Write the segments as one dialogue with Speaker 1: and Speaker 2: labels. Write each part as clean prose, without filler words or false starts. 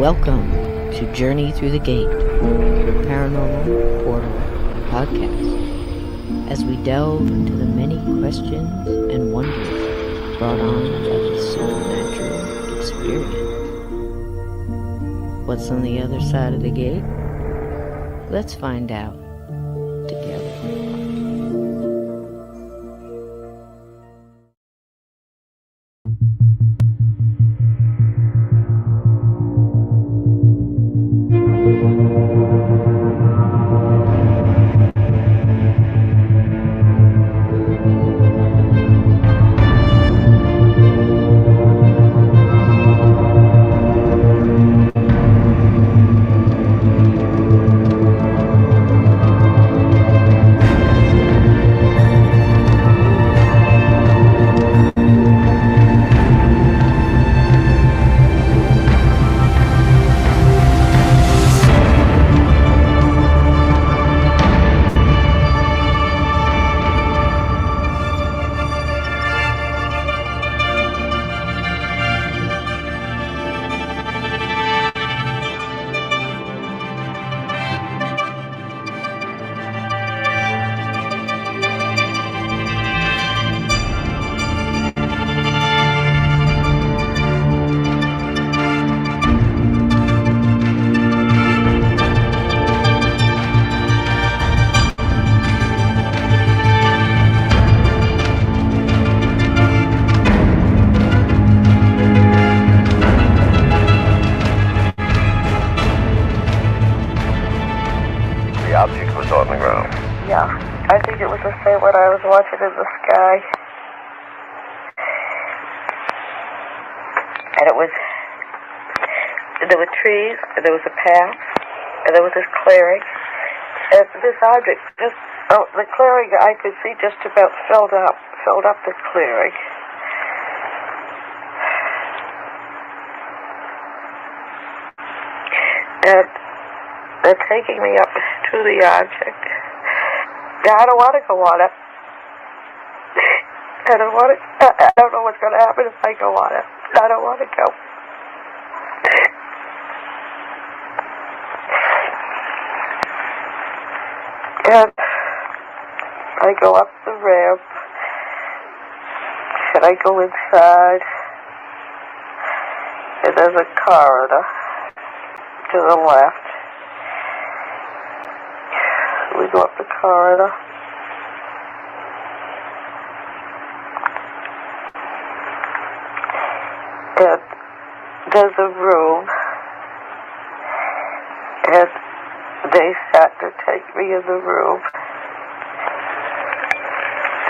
Speaker 1: Welcome to Journey Through the Gate, the Paranormal Portal podcast, as we delve into the many questions and wonders brought on by the supernatural experience. What's on the other side of the gate? Let's find out together.
Speaker 2: I think it was the same one I was watching in the sky. And there were trees, and there was a path, and there was this clearing. And this object, the clearing I could see just about filled up the clearing. And they're taking me up to the object. Now, I don't want to go on it. I don't know what's going to happen if I go on it. I don't want to go. And I go up the ramp, and I go inside, and there's a corridor to the left. We go up the corridor. And there's a room. And they start to take me in the room.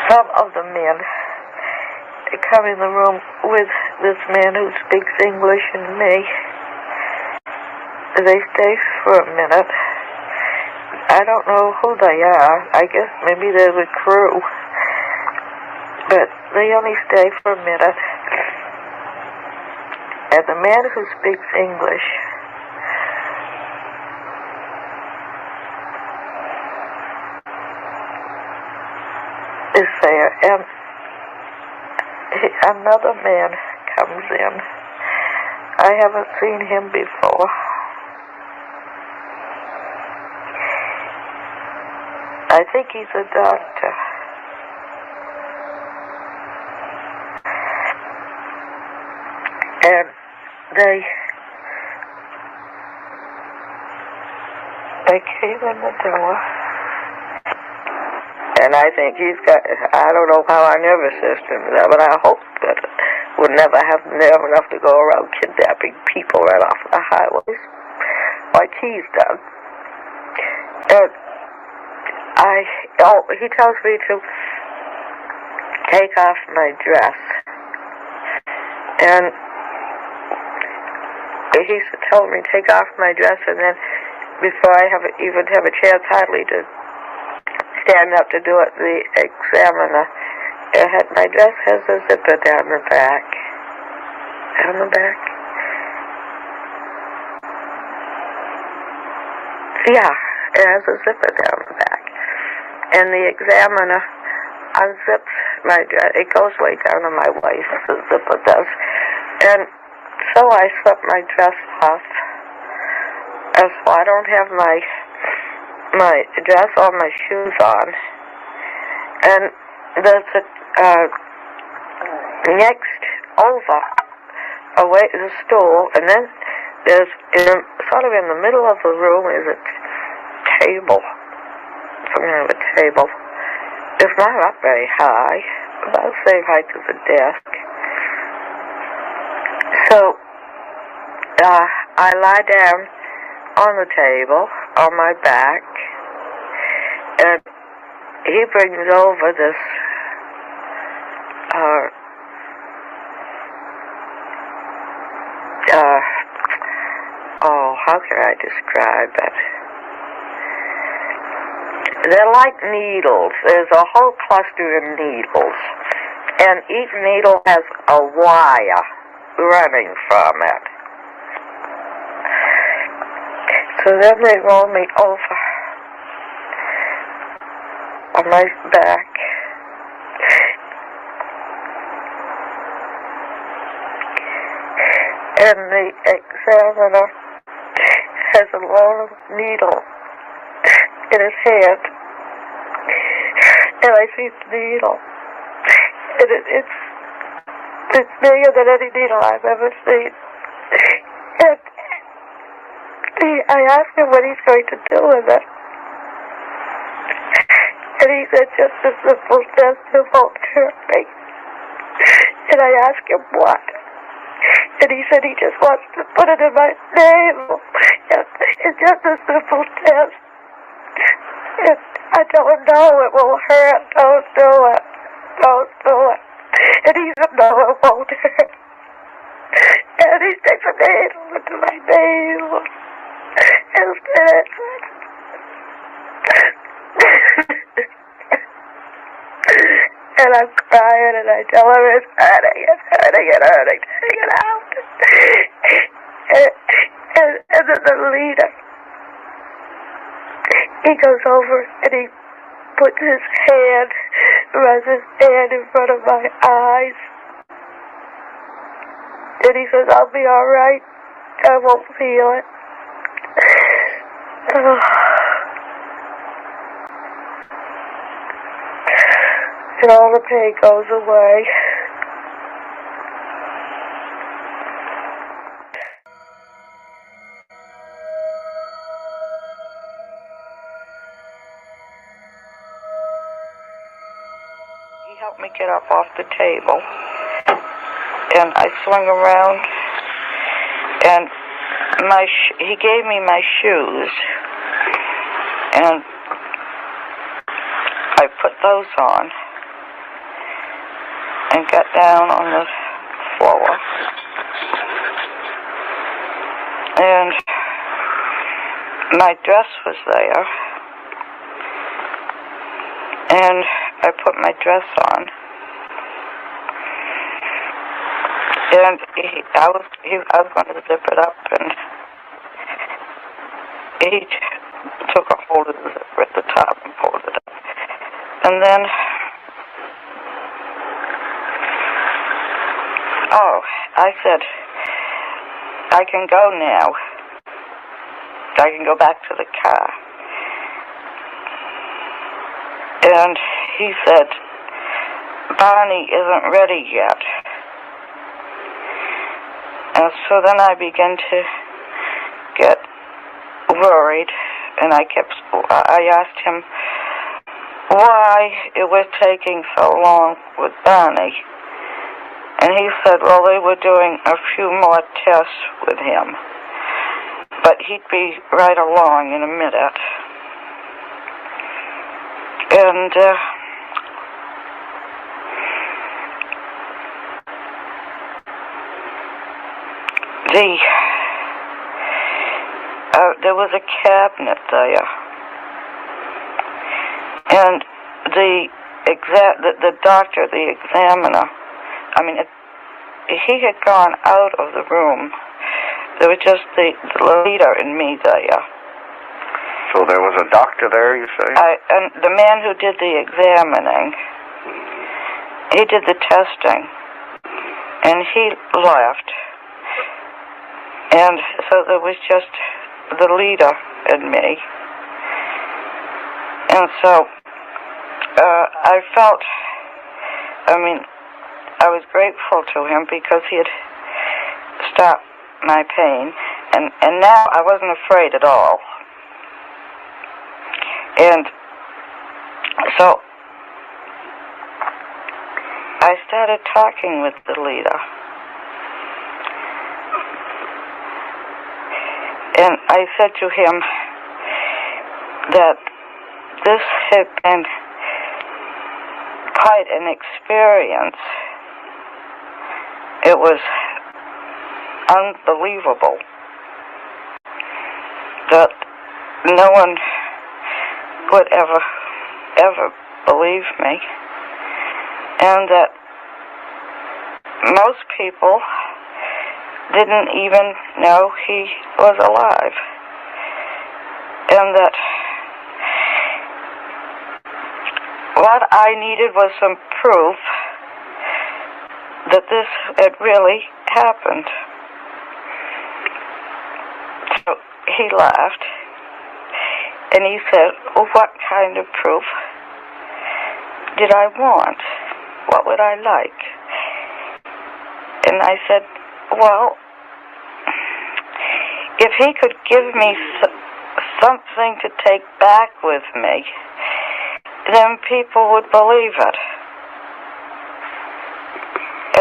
Speaker 2: Some of the men come in the room with this man who speaks English and me. They stay for a minute. I don't know who they are. I guess maybe they're the crew. But they only stay for a minute. And the man who speaks English is there. And another man comes in. I haven't seen him before. I think he's a doctor. And they came in the door. And I think he's got, I don't know how our nervous system is, but I hope that we'll never have nerve enough to go around kidnapping people right off the highways like he's done. And he tells me to take off my dress. And he told me to take off my dress, and then before I even have a chance hardly to stand up to do it, the examiner, my dress has a zipper down the back. Down the back? Yeah, it has a zipper down the back. And the examiner unzips my dress. It goes way down to my waist, the zipper does. And so I slipped my dress off. And so I don't have my dress or my shoes on. And there's a next over away is a stool, and then there's sort of in the middle of the room is a table, some kind of a table. It's not very high, about the same height as the desk. So I lie down on the table on my back, and he brings over this how can I describe it? They're like needles. There's a whole cluster of needles, and each needle has a wire running from it. So then they roll me over on my back. And the examiner has a long needle in his hand. And I see the needle. And it's bigger than any needle I've ever seen. And I asked him what he's going to do with it. And he said, just a simple test to won't hurt me. And I asked him what. And he said he just wants to put it in my navel. It's just a simple test. And I told him, no, it will hurt. Don't do it. Don't do it. And he said, no, it won't hurt. And he sticks a needle into my navel. And said, and I'm crying, and I tell him it's hurting, take it out. And then the leader, he goes over and he puts his hand, runs his hand in front of my eyes. And he says, I'll be all right. I won't feel it. And all the pain goes away. He helped me get up off the table, and I swung around, and he gave me my shoes, and I put those on and got down on the floor, and my dress was there, and I put my dress on, and I was going to zip it up, and he took a hold of the zipper at the top and pulled it up, and then I said, I can go now. I can go back to the car. And he said, Barney isn't ready yet. And so then I began to get worried, and I asked him why it was taking so long with Barney. And he said, well, they were doing a few more tests with him, but he'd be right along in a minute. And there was a cabinet there, and the doctor, the examiner, he had gone out of the room. There was just the leader and me there.
Speaker 3: So there was a doctor there, you say?
Speaker 2: And the man who did the examining, he did the testing, and he left. And so there was just
Speaker 4: the leader and me. And so I felt, I was grateful to him because he had stopped my pain. And now I wasn't afraid at all. And so I started talking with the leader. And I said to him that this had been quite an experience. It was unbelievable that no one would ever believe me, and that most people didn't even know he was alive, and that what I needed was some proof that this had really happened. So he laughed, and he said, "Well, what kind of proof did I want? What would I like?" And I said, "Well, if he could give me something to take back with me, then people would believe it."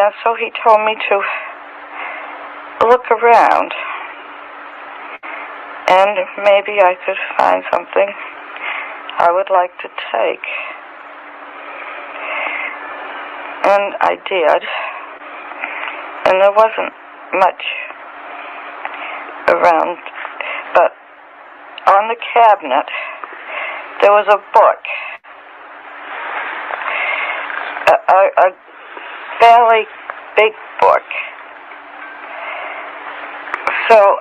Speaker 4: And so he told me to look around, and maybe I could find something I would like to take. And I did, and there wasn't much around, but on the cabinet there was a book, a fairly big book. So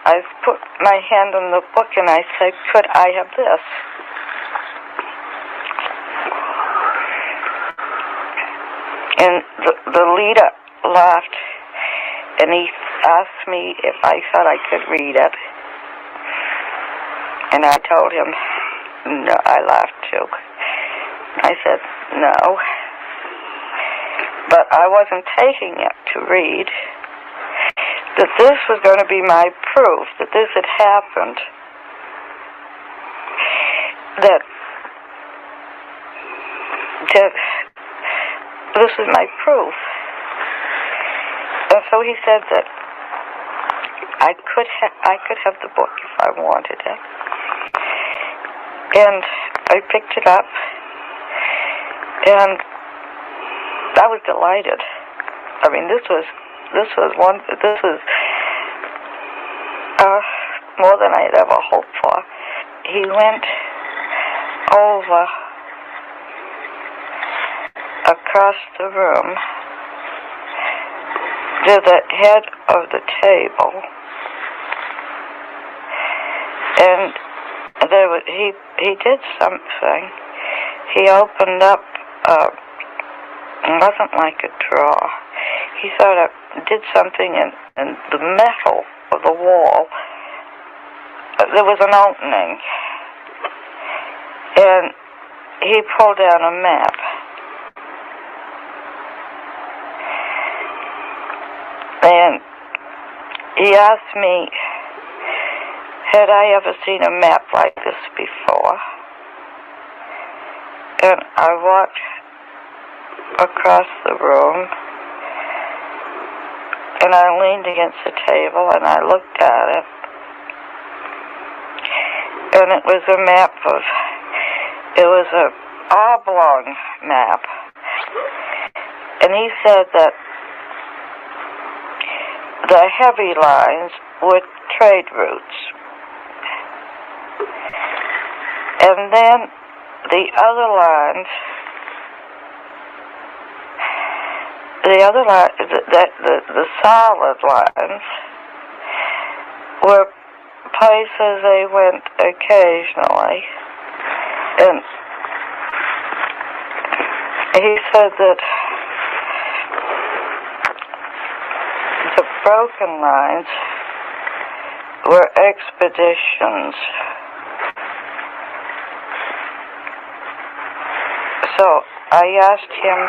Speaker 4: I put my hand on the book and I said, "Could I have this?" And the leader laughed, and he asked me if I thought I could read it. And I told him, no, I laughed too. I said, no. But I wasn't taking it to read. That this was going to be my proof that this had happened. That this is my proof. And so he said that I could have the book if I wanted it. And I picked it up, and I was delighted. I mean, this was more than I had ever hoped for. He went over across the room to the head of the table, and he did something. He opened up, it wasn't like a drawer. He sort of did something in the metal of the wall. There was an opening, and he pulled down a map. And he asked me, had I ever seen a map like this before? And I walked across the room, and I leaned against the table, and I looked at it. And it was a map it was an oblong map. And he said that the heavy lines were trade routes. And then the other lines, the solid lines were places they went occasionally. And he said that broken lines were expeditions. So I asked him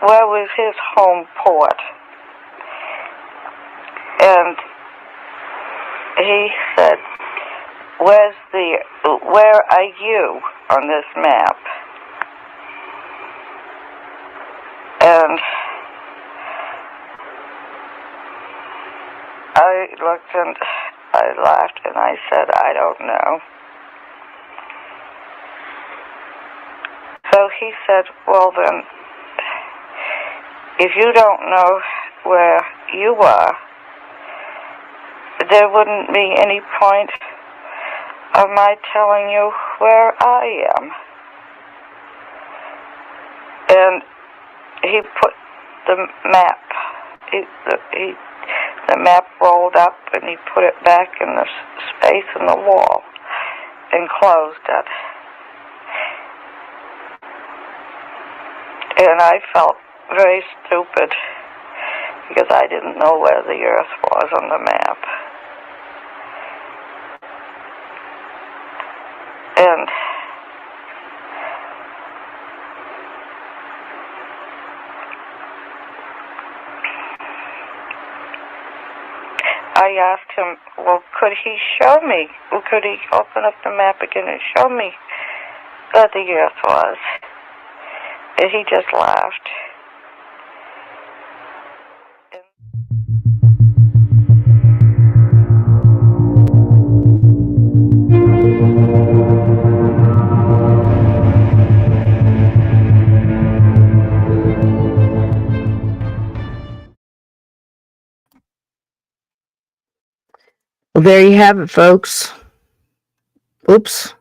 Speaker 4: where was his home port? And he said, where are you on this map? And I looked and I laughed and I said, I don't know. So he said, well then, if you don't know where you are, there wouldn't be any point of my telling you where I am. And he put the map, the map rolled up and he put it back in the space in the wall and closed it. And I felt very stupid because I didn't know where the Earth was on the map. And I asked him, well, could he show me? Could he open up the map again and show me where the Earth was? And he just laughed.
Speaker 1: Well, there you have it, folks. Oops.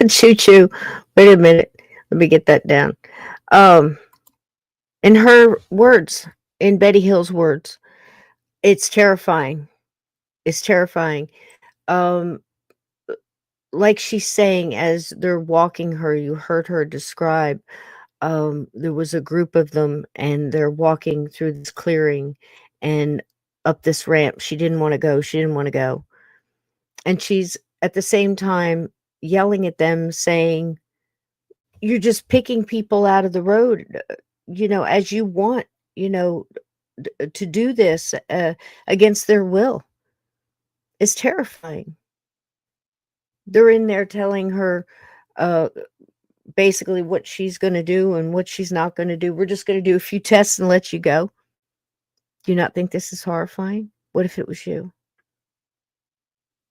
Speaker 1: Choo-choo. Wait a minute. Let me get that down. In her words, in Betty Hill's words, it's terrifying. It's terrifying. Like she's saying, as they're walking her, you heard her describe, there was a group of them and they're walking through this clearing and up this ramp. She didn't want to go. She didn't want to go. And she's at the same time yelling at them saying, you're just picking people out of the road, as you want, to do this against their will. It's terrifying. They're in there telling her basically what she's going to do and what she's not going to do. We're just going to do a few tests and let you go. Do you not think this is horrifying? What if it was you?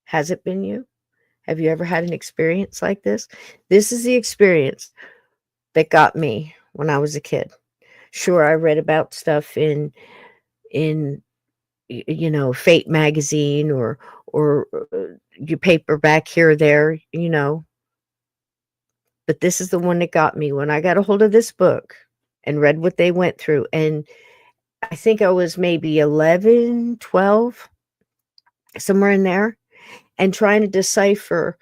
Speaker 1: Has it been you? Have you ever had an experience like this? This is the experience that got me when I was a kid. Sure, I read about stuff in Fate magazine or your paperback here or there, But this is the one that got me when I got a hold of this book and read what they went through. And I think I was maybe 11, 12, somewhere in there, and trying to decipher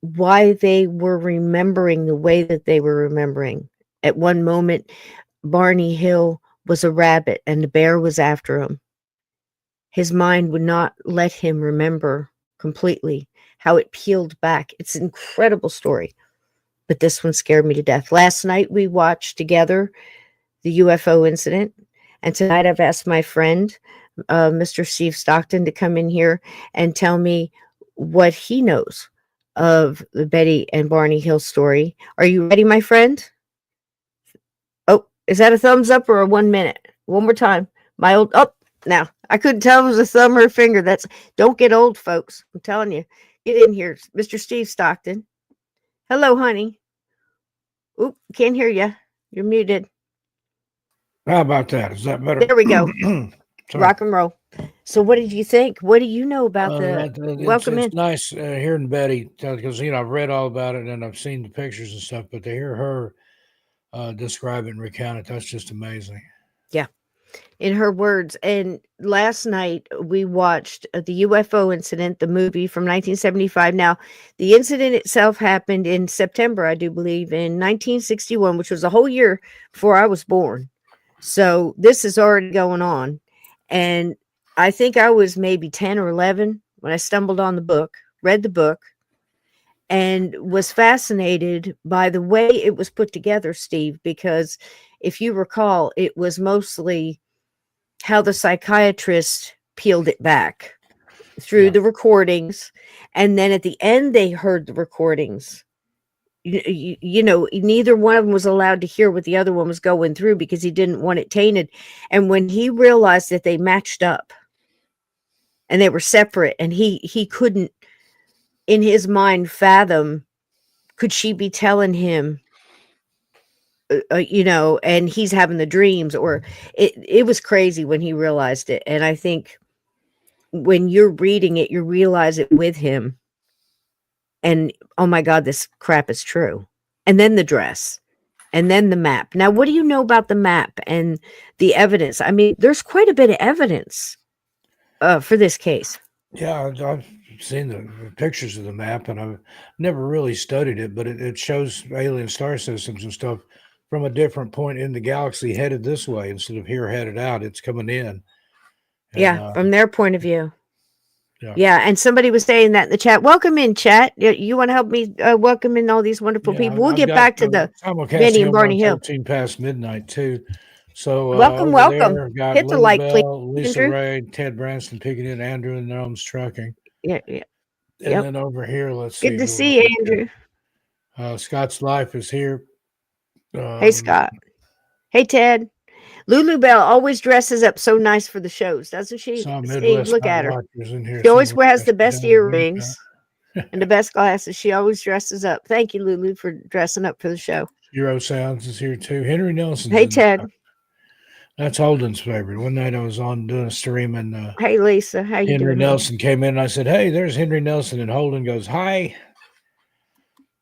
Speaker 1: why they were remembering the way that they were remembering. At one moment, Barney Hill was a rabbit and the bear was after him. His mind would not let him remember completely how it peeled back. It's an incredible story, but this one scared me to death. Last night we watched together the UFO incident, and tonight I've asked my friend, Mr. Steve Stockton, to come in here and tell me what he knows of the Betty and Barney Hill story. Are you ready, my friend? Oh, is that a thumbs up or a 1 minute? One more time. Now I couldn't tell if it was a thumb or a finger. Don't get old, folks. I'm telling you. Get in here, Mr. Steve Stockton. Hello, honey. Oop, can't hear you. You're muted.
Speaker 5: How about that? Is that better?
Speaker 1: There we go. Rock and roll. So what did you think? What do you know about welcome
Speaker 5: it's
Speaker 1: in?
Speaker 5: nice hearing Betty, because I've read all about it and I've seen the pictures and stuff, but to hear her describe it and recount it, that's just amazing.
Speaker 1: Yeah. in her words. And last night we watched the UFO incident, the movie from 1975. Now, the incident itself happened in September, I do believe, in 1961, which was a whole year before I was born. So this is already going on. And I think I was maybe 10 or 11 when I stumbled on the book, read the book, and was fascinated by the way it was put together, Steve, because if you recall, it was mostly how the psychiatrist peeled it back through the recordings. And then at the end, they heard the recordings. You know, neither one of them was allowed to hear what the other one was going through because he didn't want it tainted. And when he realized that they matched up and they were separate, and he couldn't, in his mind, fathom, could she be telling him, you know, and he's having the dreams, or it was crazy when he realized it. And I think when you're reading it, you realize it with him. And oh my God, this crap is true. And then the dress, and then the map. Now, what do you know about the map and the evidence? I mean, there's quite a bit of evidence for this case.
Speaker 5: Yeah, I've seen the pictures of the map, and I've never really studied it, but it shows alien star systems and stuff from a different point in the galaxy headed this way instead of here headed out. It's coming in. And,
Speaker 1: yeah, from their point of view.
Speaker 5: Yeah,
Speaker 1: and somebody was saying that in the chat. Welcome in, chat. You want to help me welcome in all these wonderful people? We'll get back to the Benny and Barney Hill.
Speaker 5: 13 past midnight too. So
Speaker 1: welcome.
Speaker 5: There, got
Speaker 1: hit the like, please.
Speaker 5: Lisa Andrew. Ray, Ted Branston picking in, Andrew and Gnomes Trucking.
Speaker 1: Yeah.
Speaker 5: And then over here, let's see.
Speaker 1: Good to see you, Andrew.
Speaker 5: Scott's Life is here.
Speaker 1: Hey, Scott. Hey, Ted. Lulu Bell always dresses up so nice for the shows, doesn't she? Steve, look at her. She always wears the best earrings and the best glasses. She always dresses up. Thank you, Lulu, for dressing up for the show.
Speaker 5: Euro Sounds is here too. Henry Nelson.
Speaker 1: Hey, Ted.
Speaker 5: That's Holden's favorite. One night I was on doing a stream, and
Speaker 1: hey, Lisa, how you doing?
Speaker 5: Henry Nelson came in, and I said, "Hey, there's Henry Nelson," and Holden goes, "Hi."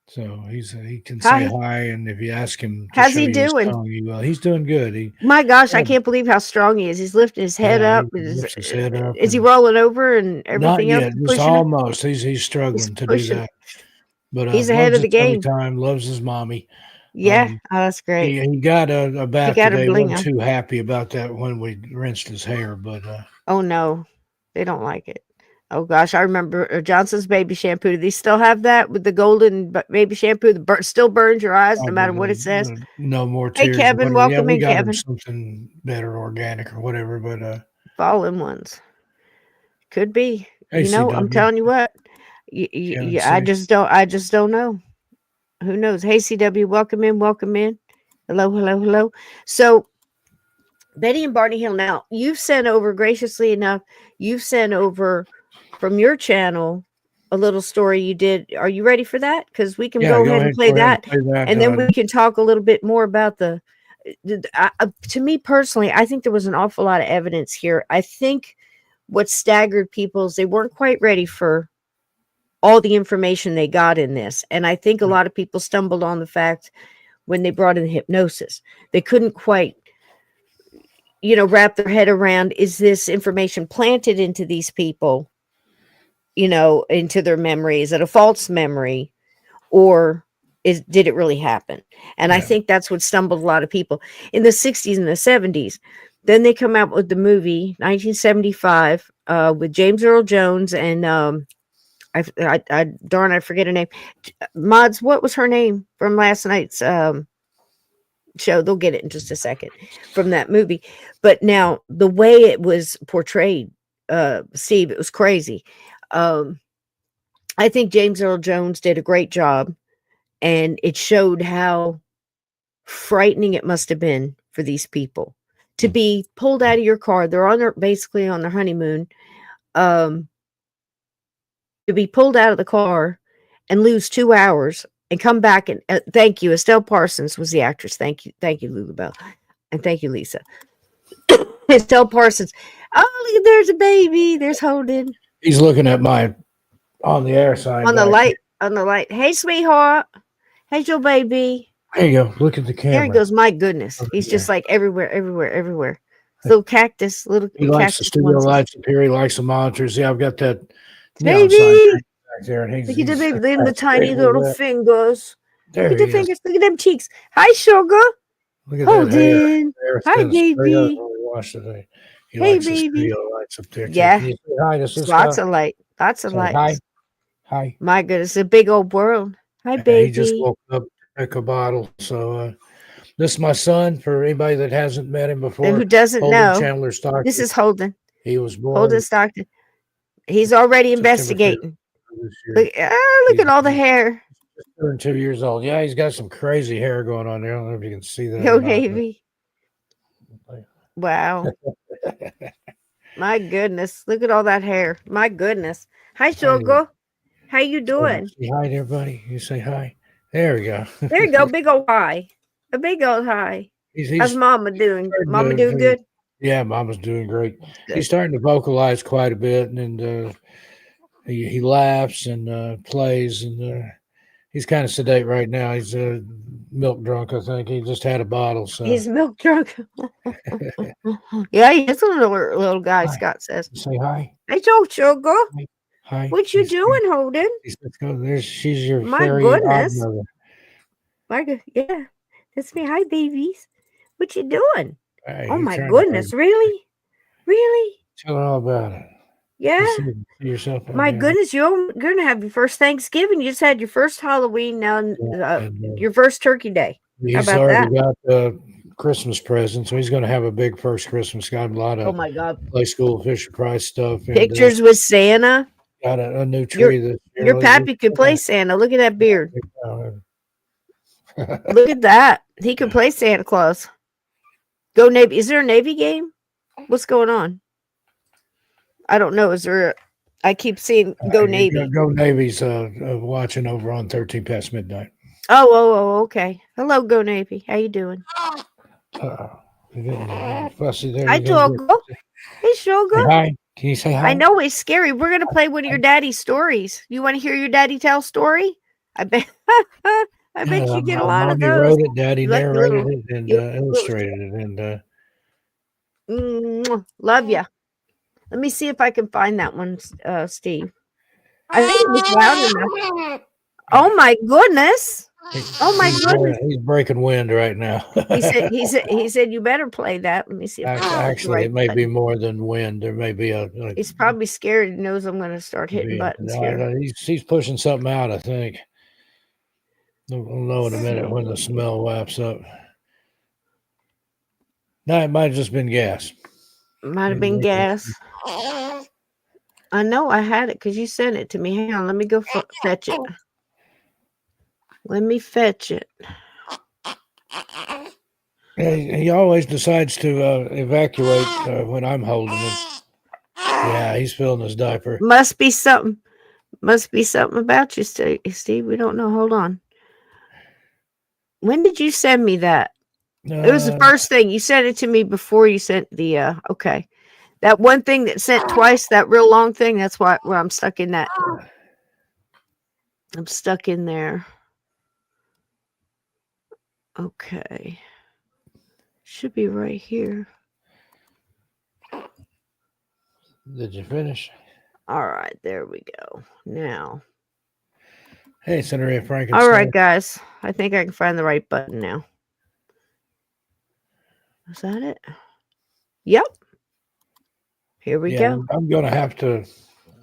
Speaker 5: So he can say hi, and if you ask him,
Speaker 1: how's he doing?
Speaker 5: Well, he's doing good.
Speaker 1: My gosh, I can't believe how strong he is. He's lifting his head up.
Speaker 5: Lifts his head up.
Speaker 1: Is he rolling over and everything
Speaker 5: not
Speaker 1: else?
Speaker 5: Yet, just almost. He's struggling to do that. But
Speaker 1: he's ahead of the game.
Speaker 5: Time, loves his mommy.
Speaker 1: Yeah, that's great.
Speaker 5: He got a bath today. Wasn't too happy about that when we rinsed his hair, but
Speaker 1: oh no, they don't like it. Oh gosh, I remember Johnson's baby shampoo. Do they still have that with the golden baby shampoo that still burns your eyes no matter what it says?
Speaker 5: No more tears.
Speaker 1: Hey Kevin, welcome in, Kevin.
Speaker 5: Something better, organic or whatever, but
Speaker 1: fallen ones could be. You know, I'm telling you what. I just don't know. Who knows? Hey CW, welcome in. Hello. So Betty and Barney Hill. Now you've sent over, graciously enough, from your channel a little story you did. Are you ready for that? Because we can go ahead and play that, and then we can talk a little bit more about to me personally, I think there was an awful lot of evidence here. I think what staggered people is they weren't quite ready for all the information they got in this. And I think a lot of people stumbled on the fact when they brought in hypnosis, they couldn't quite, wrap their head around, is this information planted into these people, into their memory? Is it a false memory, or did it really happen? And I think that's what stumbled a lot of people in the 60s and the 70s. Then they come out with the movie 1975 with James Earl Jones and I forget her name. Mods, what was her name from last night's show? They'll get it in just a second from that movie. But now the way it was portrayed, Steve, it was crazy. I think James Earl Jones did a great job, and it showed how frightening it must have been for these people to be pulled out of your car. They're basically on their honeymoon. To be pulled out of the car and lose 2 hours and come back and thank you. Estelle Parsons was the actress. Thank you, Lulu Bell, and thank you, Lisa. Estelle Parsons. Oh, look, there's a baby. There's Holden.
Speaker 5: He's looking at my on the air sign.
Speaker 1: On the light. Hey, sweetheart. Hey, your baby.
Speaker 5: There you go. Look at the camera.
Speaker 1: There he goes. My goodness. He's just like everywhere. Little cactus, little
Speaker 5: He likes the
Speaker 1: cactus
Speaker 5: studio
Speaker 1: onesies.
Speaker 5: lights up here. He likes the monitors. Yeah, I've got that neon
Speaker 1: Baby!
Speaker 5: sign back there, and
Speaker 1: Look at the
Speaker 5: he's
Speaker 1: baby, look at the tiny
Speaker 5: fascinated with
Speaker 1: little
Speaker 5: that.
Speaker 1: fingers.
Speaker 5: There
Speaker 1: Look at
Speaker 5: he
Speaker 1: the
Speaker 5: is.
Speaker 1: fingers, look at them cheeks. Hi, sugar.
Speaker 5: Look at that hair.
Speaker 1: Holden.
Speaker 5: Hair
Speaker 1: Hi,
Speaker 5: thin straight up
Speaker 1: baby.
Speaker 5: when we watched today. He
Speaker 1: Hey,
Speaker 5: likes the
Speaker 1: baby.
Speaker 5: studio lights up there too.
Speaker 1: Yeah.
Speaker 5: Can you say hi to
Speaker 1: It's lots
Speaker 5: Sysco?
Speaker 1: of light. Lots of
Speaker 5: Say
Speaker 1: lights.
Speaker 5: hi. Hi.
Speaker 1: My goodness, a big old world. Hi,
Speaker 5: He just
Speaker 1: baby.
Speaker 5: woke up, took a bottle. So this is my son. For anybody that hasn't met him before,
Speaker 1: Who doesn't
Speaker 5: Holden
Speaker 1: know,
Speaker 5: Chandler Stockton.
Speaker 1: this is Holden.
Speaker 5: He was born
Speaker 1: Holden Stockton. He's already
Speaker 5: September 5th
Speaker 1: investigating.
Speaker 5: of this year.
Speaker 1: Look at all the hair.
Speaker 5: He's turned 2 years old. Yeah, he's got some crazy hair going on there. I don't know if you can see that.
Speaker 1: Go
Speaker 5: or not, but-
Speaker 1: Navy. Wow. My goodness. Look at all that hair. My goodness. Hi, sugar. How you doing?
Speaker 5: Say hi to everybody. You say hi. There we go.
Speaker 1: There you go. Big old hi. A big old hi. How's Mama doing? Mama doing good?
Speaker 5: Yeah, Mama's doing great.
Speaker 1: Good.
Speaker 5: He's starting to vocalize quite a bit, and he laughs and plays, and he's kind of sedate right now. He's milk drunk, I think. He just had a bottle. So
Speaker 1: He's milk drunk. Yeah, he's a little guy,
Speaker 5: Hi.
Speaker 1: Scott says.
Speaker 5: Say hi.
Speaker 1: Hey, so sugar.
Speaker 5: Hi.
Speaker 1: What you doing, Holden?
Speaker 5: Let's go. She's your
Speaker 1: My
Speaker 5: fairy
Speaker 1: goodness.
Speaker 5: godmother.
Speaker 1: Yeah, that's me. Hi, babies. What you doing?
Speaker 5: Hey,
Speaker 1: Oh
Speaker 5: he's
Speaker 1: my
Speaker 5: trying to
Speaker 1: goodness, really? Really?
Speaker 5: Tell her all about it.
Speaker 1: Yeah.
Speaker 5: You see yourself out
Speaker 1: My
Speaker 5: there.
Speaker 1: goodness, you're gonna have your first Thanksgiving. You just had your first Halloween, now
Speaker 5: And,
Speaker 1: your first Turkey Day.
Speaker 5: he's
Speaker 1: about
Speaker 5: already got Christmas presents, so he's going to have a big first Christmas. Got a lot
Speaker 1: Oh
Speaker 5: of
Speaker 1: my God!
Speaker 5: play school Fisher Price stuff. And,
Speaker 1: Pictures with Santa.
Speaker 5: got a new tree this year.
Speaker 1: Your pappy could play Santa. Look at that beard. Look at that. He could play Santa Claus. Go Navy. Is there a Navy game? What's going on? I don't know. Is there? I keep seeing Go Navy.
Speaker 5: Go Navy's watching over on 13 past midnight.
Speaker 1: Oh, okay. Hello, Go Navy. How you doing?
Speaker 5: Fussy there.
Speaker 1: Hi, Togo. Hey, Sugar.
Speaker 5: Say hi. Can you say hi?
Speaker 1: I know it's scary. We're gonna play one of your daddy's stories. You want to hear your daddy tell a story? I bet. I bet you get a lot of
Speaker 5: Mommy
Speaker 1: those.
Speaker 5: wrote it, Daddy
Speaker 1: You like the
Speaker 5: narrated
Speaker 1: little-
Speaker 5: it, and
Speaker 1: you-
Speaker 5: illustrated it, and
Speaker 1: Love ya. Let me see if I can find that one, Steve. I think it was loud enough. Oh my goodness! Oh my goodness!
Speaker 5: He's breaking wind right now.
Speaker 1: He said you better play that. Let me see. If I can find the
Speaker 5: Actually,
Speaker 1: right
Speaker 5: it may be
Speaker 1: button.
Speaker 5: more than wind. There may be a.
Speaker 1: He's probably scared. He knows I'm going to start hitting buttons here.
Speaker 5: He's pushing something out. I think. We'll know in a minute when the smell wraps up. No, it might have just been gas.
Speaker 1: Might have been gas. I know I had it because you sent it to me. Hang on, let me go fetch it. Let me fetch it.
Speaker 5: He always decides to evacuate when I'm holding him. Yeah, he's filling his diaper.
Speaker 1: Must be something about you, Steve. We don't know. Hold on. When did you send me that? It was the first thing. You sent it to me before you sent the okay. That one thing that sent twice, that real long thing, that's where I'm stuck in that. I'm stuck in there. Okay. Should be right here.
Speaker 5: Did you finish?
Speaker 1: All right, there we go. Now.
Speaker 5: Hey, Senator Frankenstein.
Speaker 1: All right, guys. I think I can find the right button now. Is that it? Yep. Here we go.
Speaker 5: I'm going to have to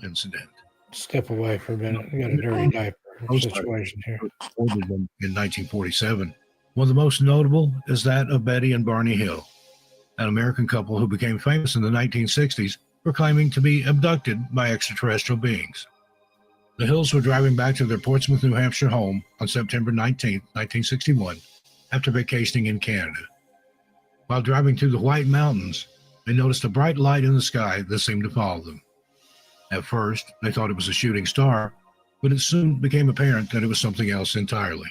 Speaker 6: incident.
Speaker 5: step away for a minute. I got a dirty diaper situation here.
Speaker 6: Reported in 1947. One of the most notable is that of Betty and Barney Hill, an American couple who became famous in the 1960s for claiming to be abducted by extraterrestrial beings. The Hills were driving back to their Portsmouth, New Hampshire home on September 19, 1961, after vacationing in Canada. While driving through the White Mountains, they noticed a bright light in the sky that seemed to follow them. At first, they thought it was a shooting star, but it soon became apparent that it was something else entirely.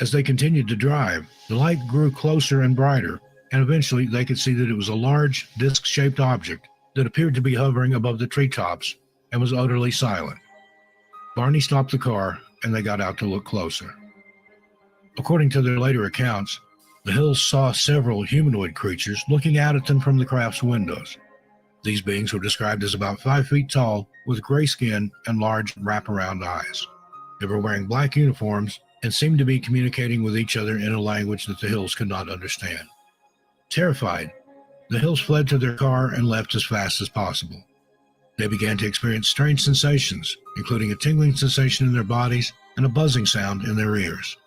Speaker 6: As they continued to drive, the light grew closer and brighter, and eventually they could see that it was a large, disc-shaped object that appeared to be hovering above the treetops and was utterly silent. Barney stopped the car, and they got out to look closer. According to their later accounts, The Hills saw several humanoid creatures looking out at them from the craft's windows. These beings were described as about 5 feet tall, with gray skin and large wraparound eyes. They were wearing black uniforms and seemed to be communicating with each other in a language that the Hills could not understand. Terrified, the Hills fled to their car and left as fast as possible. They began to experience strange sensations, including a tingling sensation in their bodies and a buzzing sound in their ears.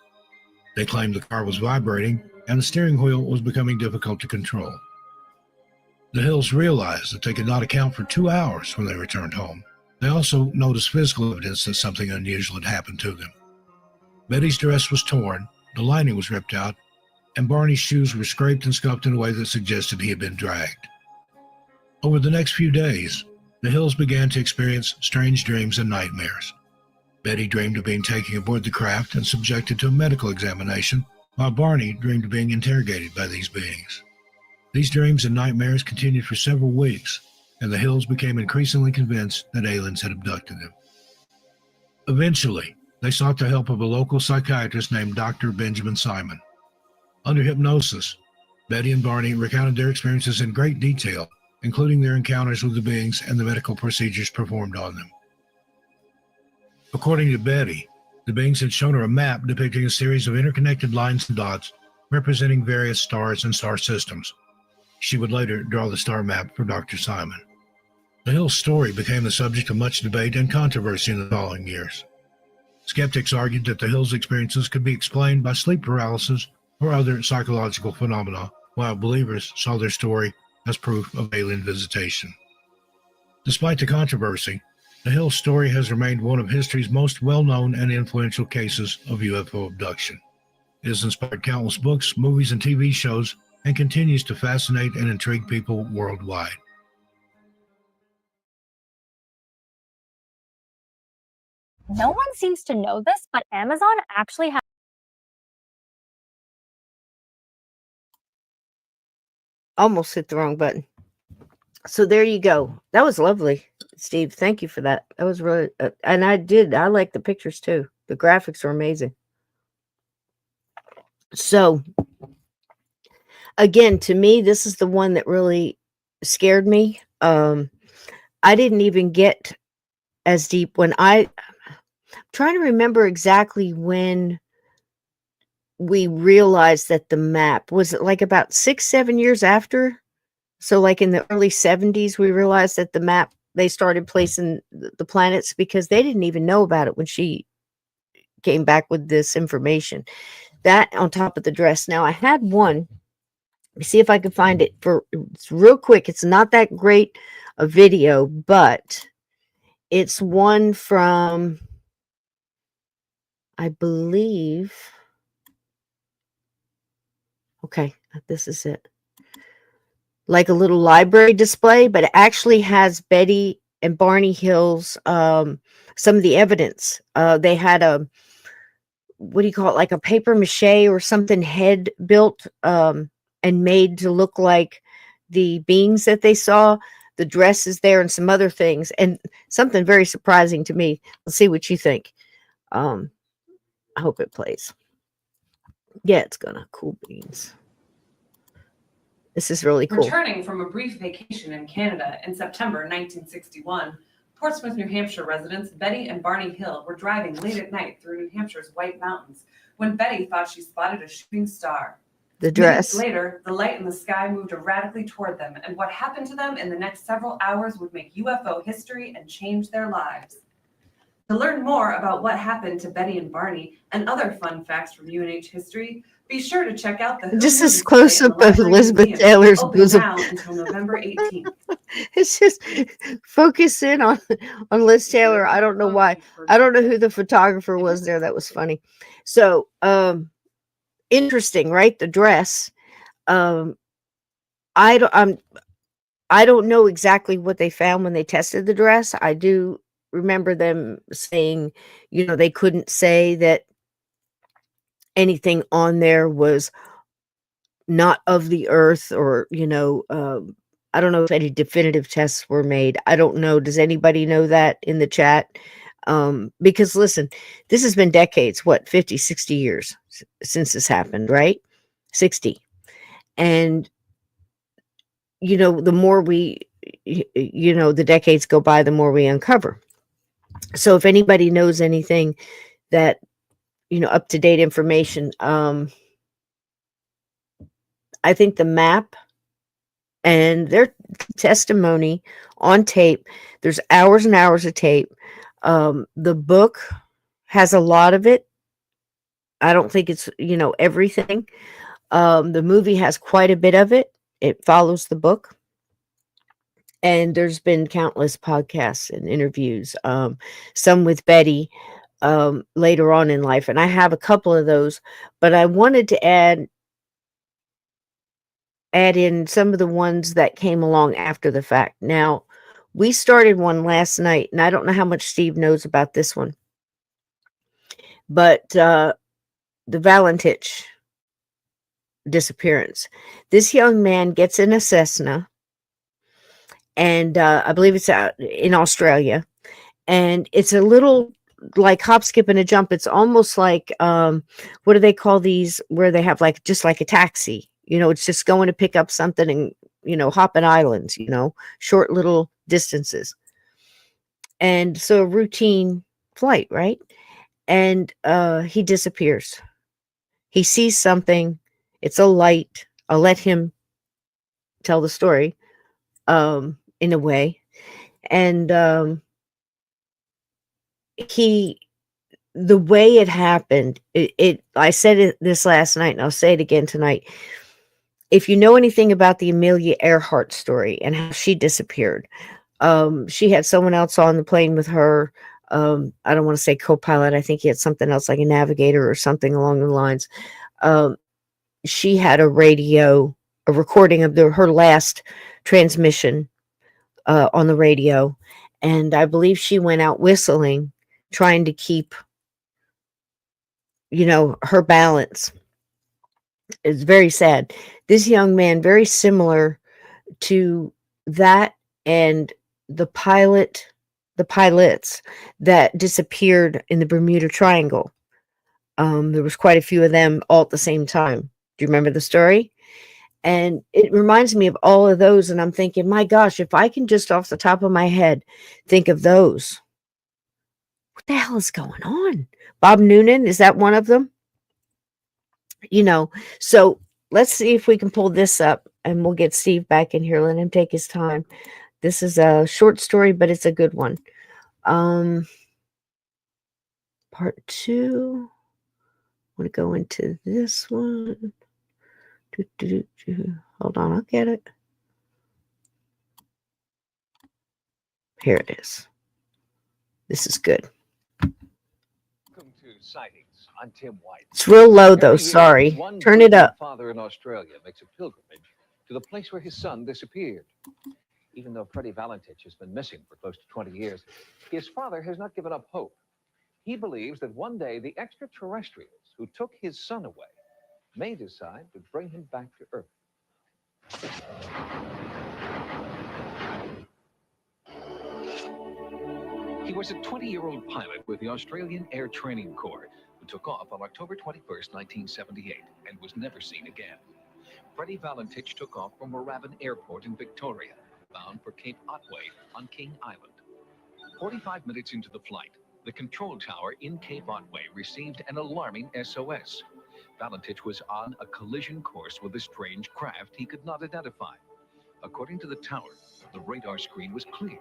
Speaker 6: They claimed the car was vibrating and the steering wheel was becoming difficult to control. The Hills realized that they could not account for 2 hours when they returned home. They also noticed physical evidence that something unusual had happened to them. Betty's dress was torn, the lining was ripped out, and Barney's shoes were scraped and scuffed in a way that suggested he had been dragged. Over the next few days, the Hills began to experience strange dreams and nightmares. Betty dreamed of being taken aboard the craft and subjected to a medical examination, while Barney dreamed of being interrogated by these beings. These dreams and nightmares continued for several weeks, and the Hills became increasingly convinced that aliens had abducted them. Eventually, they sought the help of a local psychiatrist named Dr. Benjamin Simon. Under hypnosis, Betty and Barney recounted their experiences in great detail, including their encounters with the beings and the medical procedures performed on them. According to Betty, the beings had shown her a map depicting a series of interconnected lines and dots representing various stars and star systems. She would later draw the star map for Dr. Simon. The Hills' story became the subject of much debate and controversy in the following years. Skeptics argued that the Hills' experiences could be explained by sleep paralysis or other psychological phenomena, while believers saw their story as proof of alien visitation. Despite the controversy, the Hills' story has remained one of history's most well-known and influential cases of UFO abduction. It has inspired countless books, movies, and TV shows, and continues to fascinate and intrigue people worldwide.
Speaker 7: No one seems to know this, but Amazon actually has
Speaker 1: Almost hit the wrong button. So there you go. That was lovely, Steve. Thank you for that. That was really, and I like the pictures too. The graphics are amazing. So again, to me, this is the one that really scared me. I didn't even get as deep when I'm trying to remember exactly when we realized that the map was it like about 6-7 years after. So like in the early 70s, we realized that the map, they started placing the planets because they didn't even know about it when she came back with this information. That on top of the dress. Now I had one. Let me see if I can find it it's real quick. It's not that great a video, but it's one from, I believe. Okay, this is it. Like a little library display, but it actually has Betty and Barney Hill's some of the evidence. They had a, what do you call it, like a paper mache or something head built and made to look like the beings that they saw. The dress is there and some other things, and something very surprising to me. Let's see what you think. I hope it plays. Yeah, it's gonna. Cool beans. This is really cool.
Speaker 8: Returning from a brief vacation in Canada in September 1961, Portsmouth, New Hampshire residents Betty and Barney Hill were driving late at night through New Hampshire's White Mountains when Betty thought she spotted a shooting star.
Speaker 1: The dress.
Speaker 8: Minutes later, the light in the sky moved erratically toward them, and what happened to them in the next several hours would make UFO history and change their lives. To learn more about what happened to Betty and Barney and other fun facts from UNH history, be sure to check out the
Speaker 1: just this close up of Elizabeth Taylor's bosom.
Speaker 8: Until November 18th.
Speaker 1: It's just focus in on Liz Taylor. I don't know why. I don't know who the photographer was there. That was funny. So interesting, right? The dress. I don't know exactly what they found when they tested the dress. I do remember them saying, they couldn't say that anything on there was not of the earth, or I don't know if any definitive tests were made. I don't know. Does anybody know that in the chat? Because listen, this has been decades, 50, 60 years since this happened, right? 60. And, you know, the more the decades go by, the more we uncover. So if anybody knows anything that, up to date information, I think the map and their testimony on tape, there's hours and hours of tape. The book has a lot of it. I don't think it's, everything. The movie has quite a bit of it. It follows the book. And there's been countless podcasts and interviews, some with Betty later on in life. And I have a couple of those, but I wanted to add in some of the ones that came along after the fact. Now, we started one last night, and I don't know how much Steve knows about this one, but the Valentich disappearance. This young man gets in a Cessna, and I believe it's out in Australia, and it's a little like hop, skip, and a jump. It's almost like what do they call these where they have like just like a taxi? It's just going to pick up something and hopping islands. Short little distances, and so a routine flight, right? And he disappears. He sees something. It's a light. I'll let him tell the story in a way. And the way it happened, I said it this last night, and I'll say it again tonight. If you know anything about the Amelia Earhart story and how she disappeared, she had someone else on the plane with her. I don't want to say co-pilot. I think he had something else like a navigator or something along the lines. She had a recording of her last transmission on the radio. And I believe she went out whistling, trying to keep, her balance. It's very sad. This young man, very similar to that and the pilots that disappeared in the Bermuda Triangle. There was quite a few of them all at the same time. Do you remember the story? And it reminds me of all of those. And I'm thinking, my gosh, if I can just off the top of my head think of those, what the hell is going on? Bob Noonan, is that one of them? So let's see if we can pull this up, and we'll get Steve back in here. Let him take his time. This is a short story, but it's a good one. Part 2. I want to go into this one. Hold on, I'll get it. Here it is. This is good.
Speaker 9: Welcome to Sightings. I'm Tim White.
Speaker 1: It's real low though, sorry. Turn it up.
Speaker 9: Father in Australia makes a pilgrimage to the place where his son disappeared. Even though Freddie Valentich has been missing for close to 20 years, his father has not given up hope. He believes that one day the extraterrestrials who took his son away may decide to bring him back to Earth. He was a 20-year-old pilot with the Australian Air Training Corps who took off on October 21st, 1978, and was never seen again. Freddie Valentich took off from Moorabbin Airport in Victoria, bound for Cape Otway on King Island. 45 minutes into the flight, the control tower in Cape Otway received an alarming SOS. Valentich was on a collision course with a strange craft he could not identify. According to the tower, the radar screen was clear.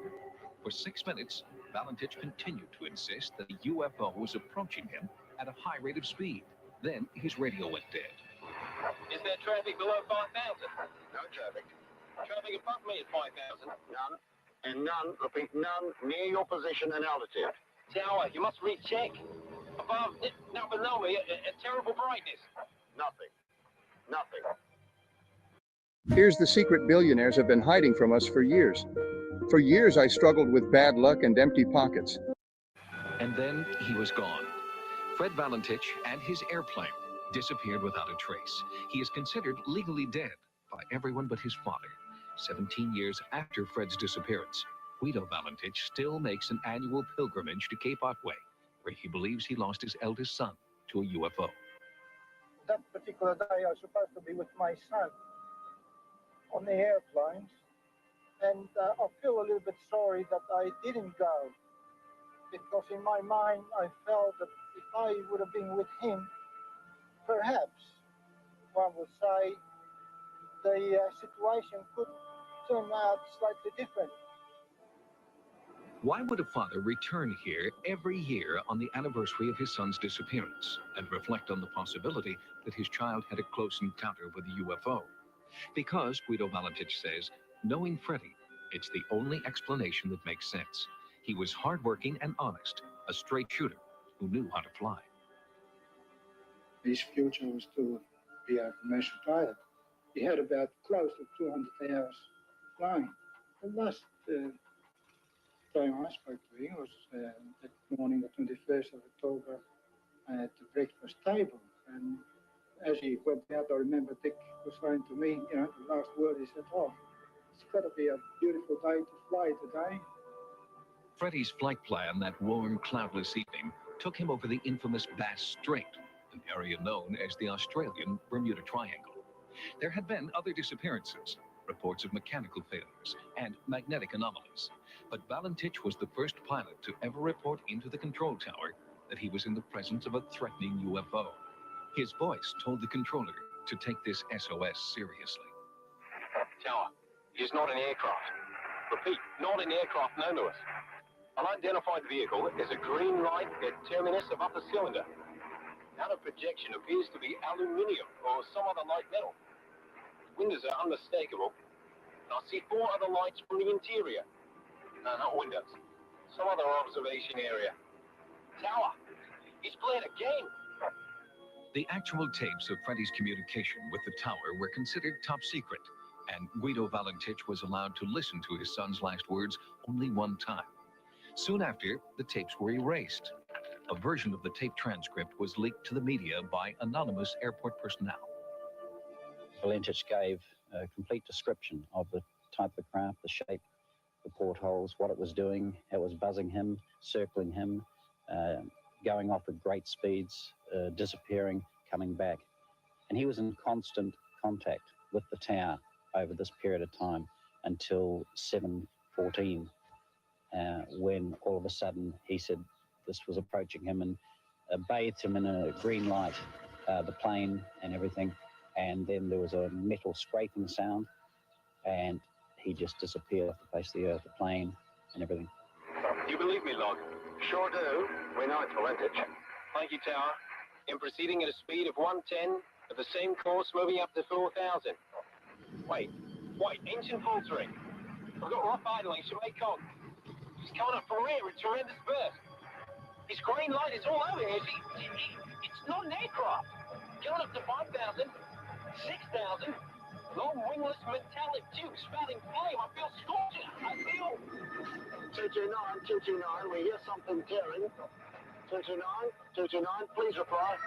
Speaker 9: For 6 minutes, Valentich continued to insist that a UFO was approaching him at a high rate of speed. Then his radio went dead.
Speaker 10: Is there traffic below 5,000?
Speaker 3: No traffic.
Speaker 10: Traffic above me at 5,000?
Speaker 3: None. And none, repeat, none near your position and altitude.
Speaker 10: Tower, you must recheck. Above, no, below me, a terrible brightness.
Speaker 3: Nothing. Nothing.
Speaker 11: Here's the secret billionaires have been hiding from us for years. For years, I struggled with bad luck and empty pockets.
Speaker 9: And then he was gone. Fred Valentich and his airplane disappeared without a trace. He is considered legally dead by everyone but his father. 17 years after Fred's disappearance, Guido Valentich still makes an annual pilgrimage to Cape Otway, where he believes he lost his eldest son to a UFO.
Speaker 12: that particular day I was supposed to be with my son on the airplanes, and I feel a little bit sorry that I didn't go, because in my mind I felt that if I would have been with him, perhaps one would say the situation could turn out slightly different.
Speaker 9: Why would a father return here every year on the anniversary of his son's disappearance and reflect on the possibility that his child had a close encounter with a UFO? Because, Guido Valentich says, knowing Freddie, it's the only explanation that makes sense. He was hardworking and honest, a straight shooter who knew how to fly.
Speaker 12: His future was to be a commercial pilot. He had about close to 200 hours flying. The last time I spoke to him was that morning, the 21st of October, at the breakfast table. And as he went out, I remember Dick was saying to me, you know, the last word, he said, "Oh, it's got to be a beautiful day to fly today."
Speaker 9: Freddie's flight plan that warm, cloudless evening took him over the infamous Bass Strait, an area known as the Australian Bermuda Triangle. There had been other disappearances, reports of mechanical failures and magnetic anomalies, but Valentich was the first pilot to ever report into the control tower that he was in the presence of a threatening UFO. His voice told the controller to take this SOS seriously.
Speaker 10: Tower, it's not an aircraft. Repeat, not an aircraft known to us. Unidentified vehicle is a green light at terminus of upper cylinder. Out of projection appears to be aluminium or some other light metal. Windows are unmistakable. I see 4 other lights from the interior. No, not windows. Some other observation area. Tower, he's playing a game.
Speaker 9: The actual tapes of Freddie's communication with the tower were considered top secret, and Guido Valentich was allowed to listen to his son's last words only one time. Soon after, the tapes were erased. A version of the tape transcript was leaked to the media by anonymous airport personnel.
Speaker 13: Valentich gave a complete description of the type of craft, the shape, the portholes, what it was doing, how it was buzzing him, circling him, going off at great speeds, disappearing, coming back. And he was in constant contact with the tower over this period of time until 7:14, when all of a sudden he said this was approaching him and bathed him in a green light, the plane and everything. And then there was a metal scraping sound, and he just disappeared off the face of the earth, the plane and everything.
Speaker 10: You believe me, Log?
Speaker 3: Sure do. We know it's Valentich.
Speaker 10: Thank you, Tower. In proceeding at a speed of 110, at the same course moving up to 4,000. Wait, engine faltering. I've got rough idling, should make con. He's coming up from rear with tremendous burst. His green light is all over here. It's not an aircraft. Going up to 5,000, 6,000, long wingless metallic tubes spouting flame. I feel scorching. I feel...
Speaker 3: 229, we hear something tearing. 229, please reply.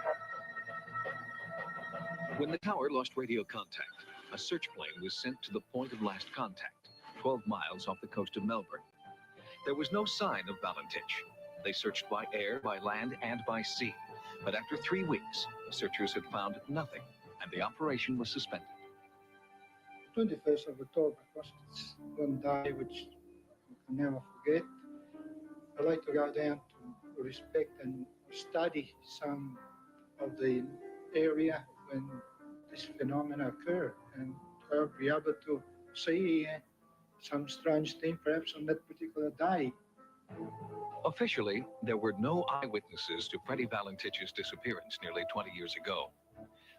Speaker 9: When the tower lost radio contact, a search plane was sent to the point of last contact, 12 miles off the coast of Melbourne. There was no sign of Valentich. They searched by air, by land, and by sea. But after 3 weeks, searchers had found nothing, and the operation was suspended.
Speaker 12: 21st of October was one day which I can never forget. I like to go down to respect and study some of the area when this phenomena occurred, and I'll be able to see some strange thing perhaps on that particular day.
Speaker 9: Officially, there were no eyewitnesses to Freddie Valentich's disappearance nearly 20 years ago.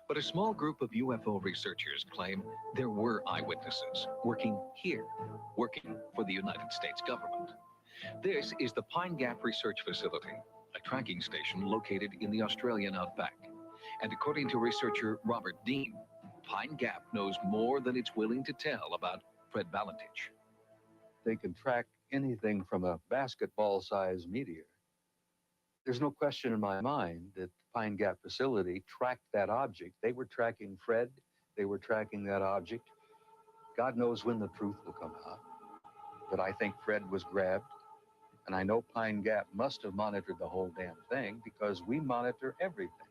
Speaker 9: But a small group of UFO researchers claim there were eyewitnesses working here, working for the United States government. This is the Pine Gap Research Facility, a tracking station located in the Australian outback. And according to researcher Robert Dean, Pine Gap knows more than it's willing to tell about Fred Valentich.
Speaker 14: They can track anything from a basketball-sized meteor. There's no question in my mind that the Pine Gap facility tracked that object. They were tracking Fred. They were tracking that object. God knows when the truth will come out. But I think Fred was grabbed. And I know Pine Gap must have monitored the whole damn thing because we monitor everything.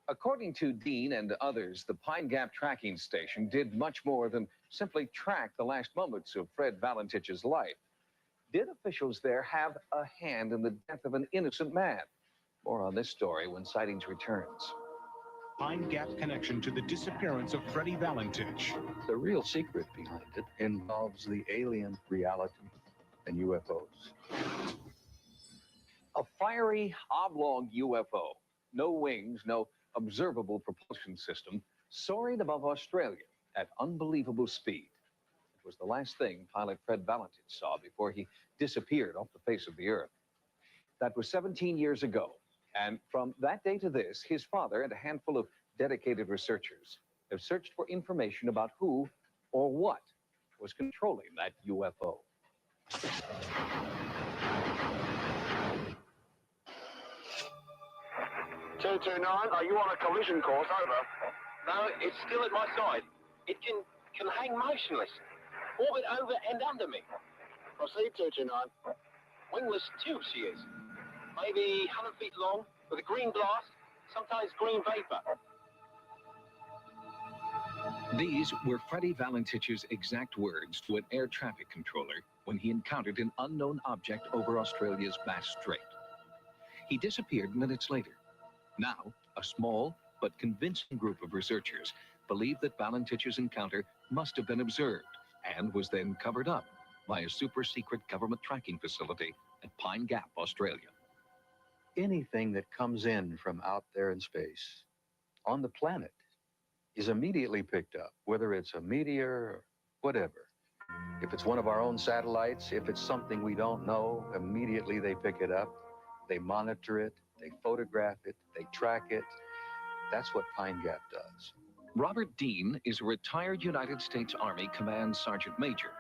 Speaker 9: According to Dean and others, the Pine Gap tracking station did much more than simply track the last moments of Fred Valentich's life. Did officials there have a hand in the death of an innocent man? More on this story when Sightings returns.
Speaker 15: Pine Gap connection to the disappearance of Freddie Valentich.
Speaker 14: The real secret behind it involves the alien reality and UFOs.
Speaker 9: A fiery, oblong UFO, no wings, no observable propulsion system, soaring above Australia at unbelievable speed. It was the last thing pilot Fred Valentich saw before he disappeared off the face of the earth. That was 17 years ago. And from that day to this, his father and a handful of dedicated researchers have searched for information about who or what was controlling that UFO.
Speaker 3: 229, are you on a collision course? Over.
Speaker 10: No, it's still at my side. It can hang motionless, orbit over and under me.
Speaker 3: Proceed, 229.
Speaker 10: Wingless too, she is. Maybe 100 feet long, with a green blast, sometimes green vapor.
Speaker 9: These were Freddie Valentich's exact words to an air traffic controller when he encountered an unknown object over Australia's Bass Strait. He disappeared minutes later. Now, a small but convincing group of researchers believe that Valentich's encounter must have been observed and was then covered up by a super-secret government tracking facility at Pine Gap, Australia.
Speaker 14: Anything that comes in from out there in space on the planet is immediately picked up, whether it's a meteor or whatever. If it's one of our own satellites, if it's something we don't know, immediately they pick it up, they monitor it, they photograph it, they track it. That's what Pine Gap does.
Speaker 9: Robert Dean is a retired United States Army Command Sergeant Major.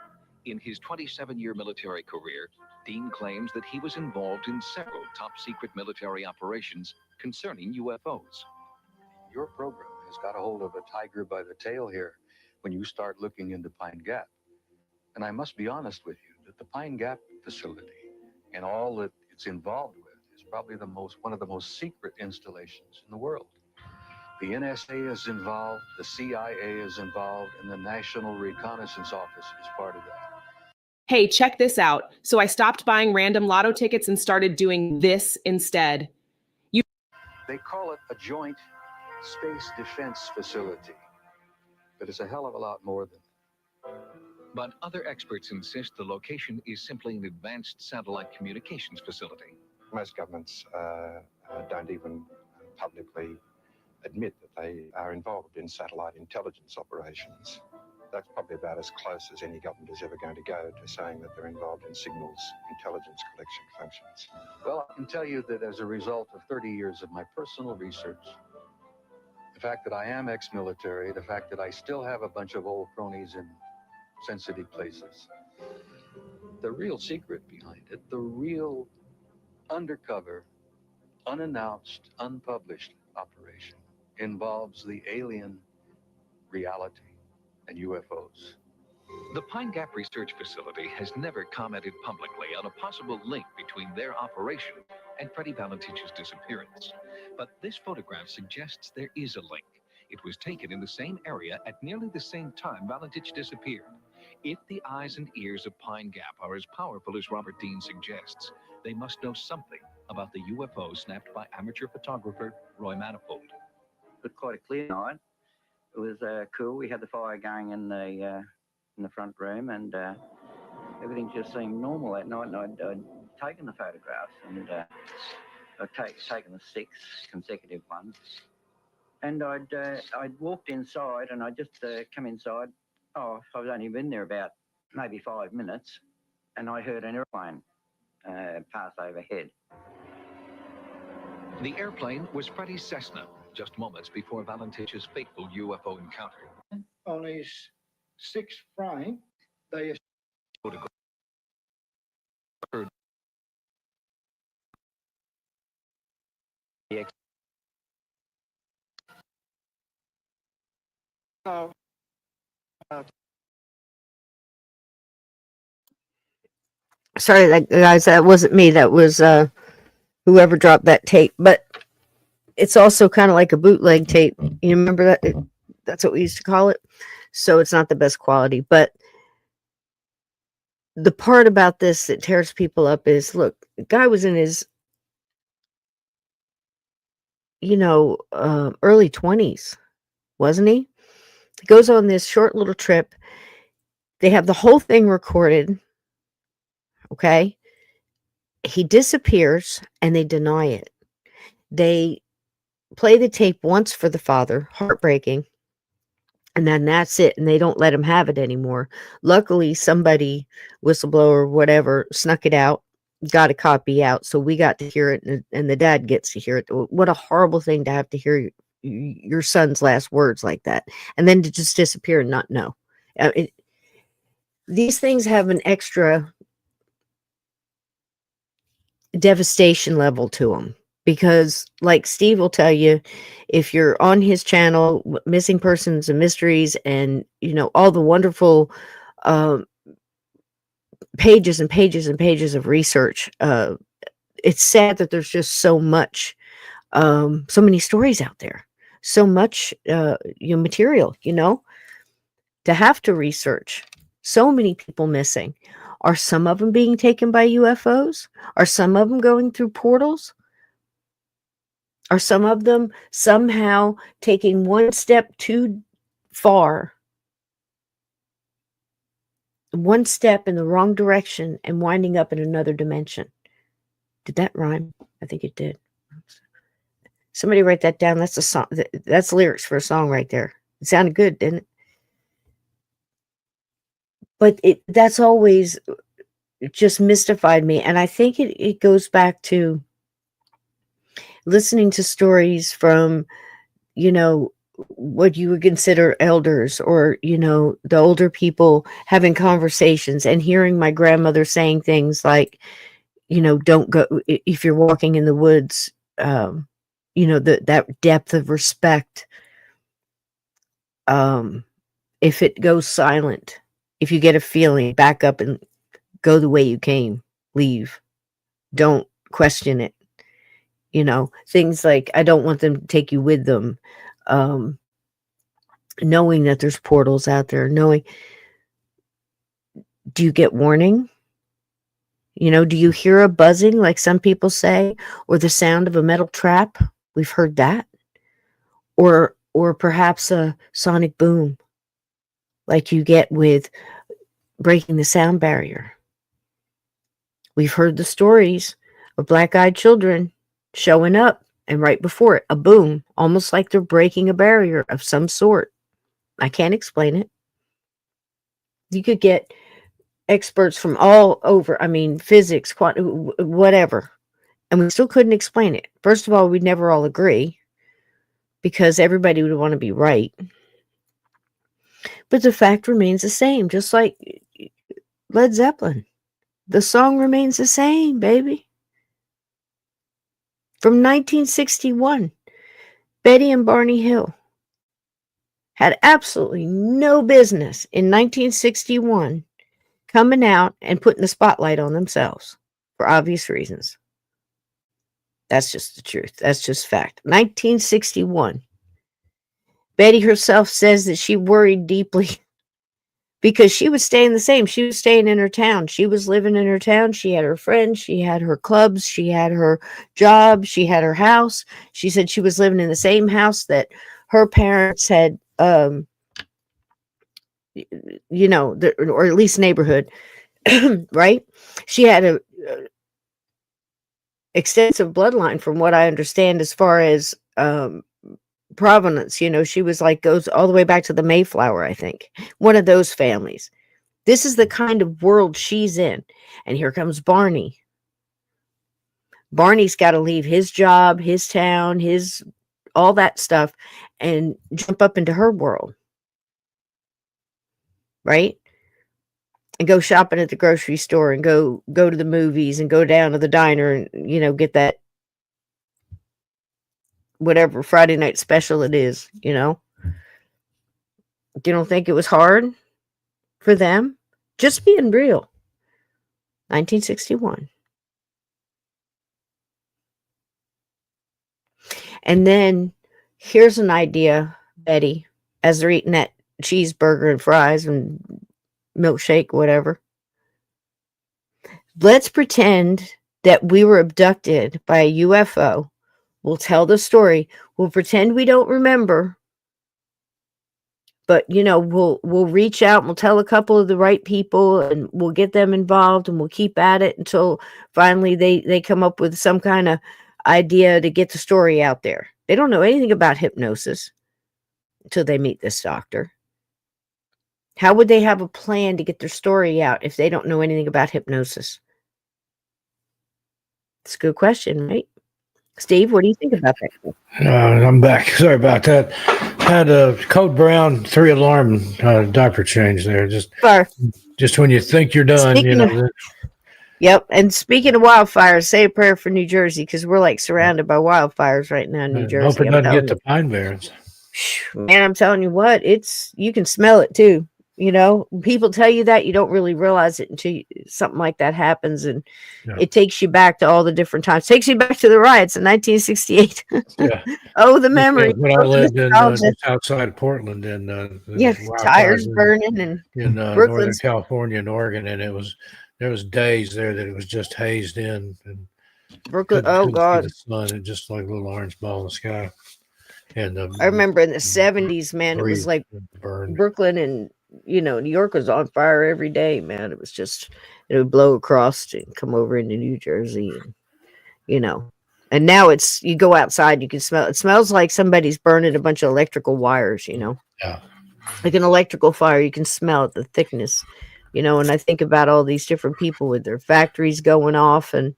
Speaker 9: In his 27-year military career, Dean claims that he was involved in several top-secret military operations concerning UFOs.
Speaker 14: Your program has got a hold of a tiger by the tail here when you start looking into Pine Gap. And I must be honest with you that the Pine Gap facility and all that it's involved with is probably one of the most secret installations in the world. The NSA is involved, the CIA is involved, and the National Reconnaissance Office is part of that.
Speaker 16: Hey, check this out. So I stopped buying random lotto tickets and started doing this instead.
Speaker 14: They call it a joint space defense facility, but it's a hell of a lot more than that.
Speaker 9: But other experts insist the location is simply an advanced satellite communications facility.
Speaker 17: Most governments don't even publicly admit that they are involved in satellite intelligence operations. That's probably about as close as any government is ever going to go to saying that they're involved in signals intelligence collection functions.
Speaker 14: Well, I can tell you that as a result of 30 years of my personal research, the fact that I am ex-military, the fact that I still have a bunch of old cronies in sensitive places, the real secret behind it, the real undercover, unannounced, unpublished operation involves the alien reality and UFOs.
Speaker 9: The Pine Gap Research Facility has never commented publicly on a possible link between their operation and Freddie Valentich's disappearance. But this photograph suggests there is a link. It was taken in the same area at nearly the same time Valentich disappeared. If the eyes and ears of Pine Gap are as powerful as Robert Dean suggests, they must know something about the UFO snapped by amateur photographer Roy Manifold.
Speaker 18: But quite a clear night. It was cool. We had the fire going in the front room, and everything just seemed normal that night. And I'd taken the photographs, and I'd taken the 6 consecutive ones. And I'd walked inside, and I just come inside. Oh, I was only been there about maybe 5 minutes, and I heard an airplane pass overhead.
Speaker 9: The airplane was Freddie's Cessna, just moments before Valentich's fateful UFO encounter.
Speaker 12: On his 6th frame, they
Speaker 19: Sorry, guys, that wasn't me. That was whoever dropped that tape. But it's also kind of like a bootleg tape. You remember that? That's what we used to call it. So it's not the best quality. But the part about this that tears people up is, look, the guy was in his, early 20s, wasn't he? He goes on this short little trip. They have the whole thing recorded. Okay. He disappears and they deny it. They play the tape once for the father, heartbreaking, and then that's it. And they don't let him have it anymore. Luckily, somebody, whistleblower, whatever, snuck it out, got a copy out. So we got to hear it, and the dad gets to hear it. What a horrible thing to have to hear your son's last words like that, and then to just disappear and not know. These things have an extra devastation level to them, because like Steve will tell you, if you're on his channel, Missing Persons and Mysteries, and all the wonderful pages and pages and pages of research, it's sad that there's just so much, so many stories out there, so much material, to have to research. So many people missing. Are some of them being taken by UFOs? Are some of them going through portals? Are some of them somehow taking one step too far, one step in the wrong direction, and winding up in another dimension? Did that rhyme? I think it did. Somebody write that down. That's a song. That's lyrics for a song right there. It sounded good, didn't it? But that's always just mystified me. And I think it goes back to listening to stories from, what you would consider elders, or, the older people having conversations, and hearing my grandmother saying things like, don't go, if you're walking in the woods, that depth of respect. If it goes silent, if you get a feeling, back up and go the way you came, leave. Don't question it. Things like, I don't want them to take you with them. Knowing that there's portals out there, do you get warning? Do you hear a buzzing like some people say, or the sound of a metal trap? We've heard that. Or perhaps a sonic boom like you get with breaking the sound barrier. We've heard the stories of black-eyed children showing up, and right before it, a boom, almost like they're breaking a barrier of some sort. I can't explain it. You could get experts from all over, physics, quantum, whatever, and we still couldn't explain it. First of all, we'd never all agree, because everybody would want to be right. But the fact remains the same, just like Led Zeppelin. The song remains the same, baby. From 1961, Betty and Barney Hill had absolutely no business in 1961 coming out and putting the spotlight on themselves, for obvious reasons. That's just the truth. That's just fact. 1961. Betty herself says that she worried deeply because she was staying the same. She was staying in her town. She was living in her town. She had her friends. She had her clubs. She had her job. She had her house. She said she was living in the same house that her parents had, or at least neighborhood, right? She had a extensive bloodline, from what I understand, as far as provenance. She was like, goes all the way back to the Mayflower, I think. One of those families. This is the kind of world she's in. And here comes Barney. Barney's got to leave his job, his town, his all that stuff, and jump up into her world. Right? And go shopping at the grocery store, and go to the movies, and go down to the diner, and, get that whatever Friday night special it is, You don't think it was hard for them? Just being real. 1961. And then here's an idea, Betty, as they're eating that cheeseburger and fries and milkshake, whatever. Let's pretend that we were abducted by a UFO. We'll tell the story. We'll pretend we don't remember. But, we'll reach out and we'll tell a couple of the right people and we'll get them involved and we'll keep at it until finally they come up with some kind of idea to get the story out there. They don't know anything about hypnosis until they meet this doctor. How would they have a plan to get their story out if they don't know anything about hypnosis? It's a good question, right? Steve, what do you think about that?
Speaker 5: I'm back. Sorry about that. Had a code brown 3-alarm diaper change there. Just when you think you're done,
Speaker 19: Yep. And speaking of wildfires, say a prayer for New Jersey because we're like surrounded by wildfires right now in New Jersey.
Speaker 5: Hope it doesn't get to Pine Barrens.
Speaker 19: Man, I'm telling you what, you can smell it too. People tell you that you don't really realize it until something like that happens, and it takes you back to all the different times. Takes you back to the riots in 1968.
Speaker 5: Yeah.
Speaker 19: Oh, the memory.
Speaker 5: When I lived in just outside of Portland, and
Speaker 19: tires burning in
Speaker 5: Northern California and Oregon, and there was days there that it was just hazed in, and
Speaker 19: Brooklyn. Oh God,
Speaker 5: the sun, and just like a little orange ball in the sky. And
Speaker 19: I remember in the 70s, man, it was like Brooklyn and New York was on fire every day, man. It was just, it would blow across and come over into New Jersey, and now you go outside, you can smell it smells like somebody's burning a bunch of electrical wires,
Speaker 5: Yeah.
Speaker 19: Like an electrical fire. You can smell it, the thickness, and I think about all these different people with their factories going off and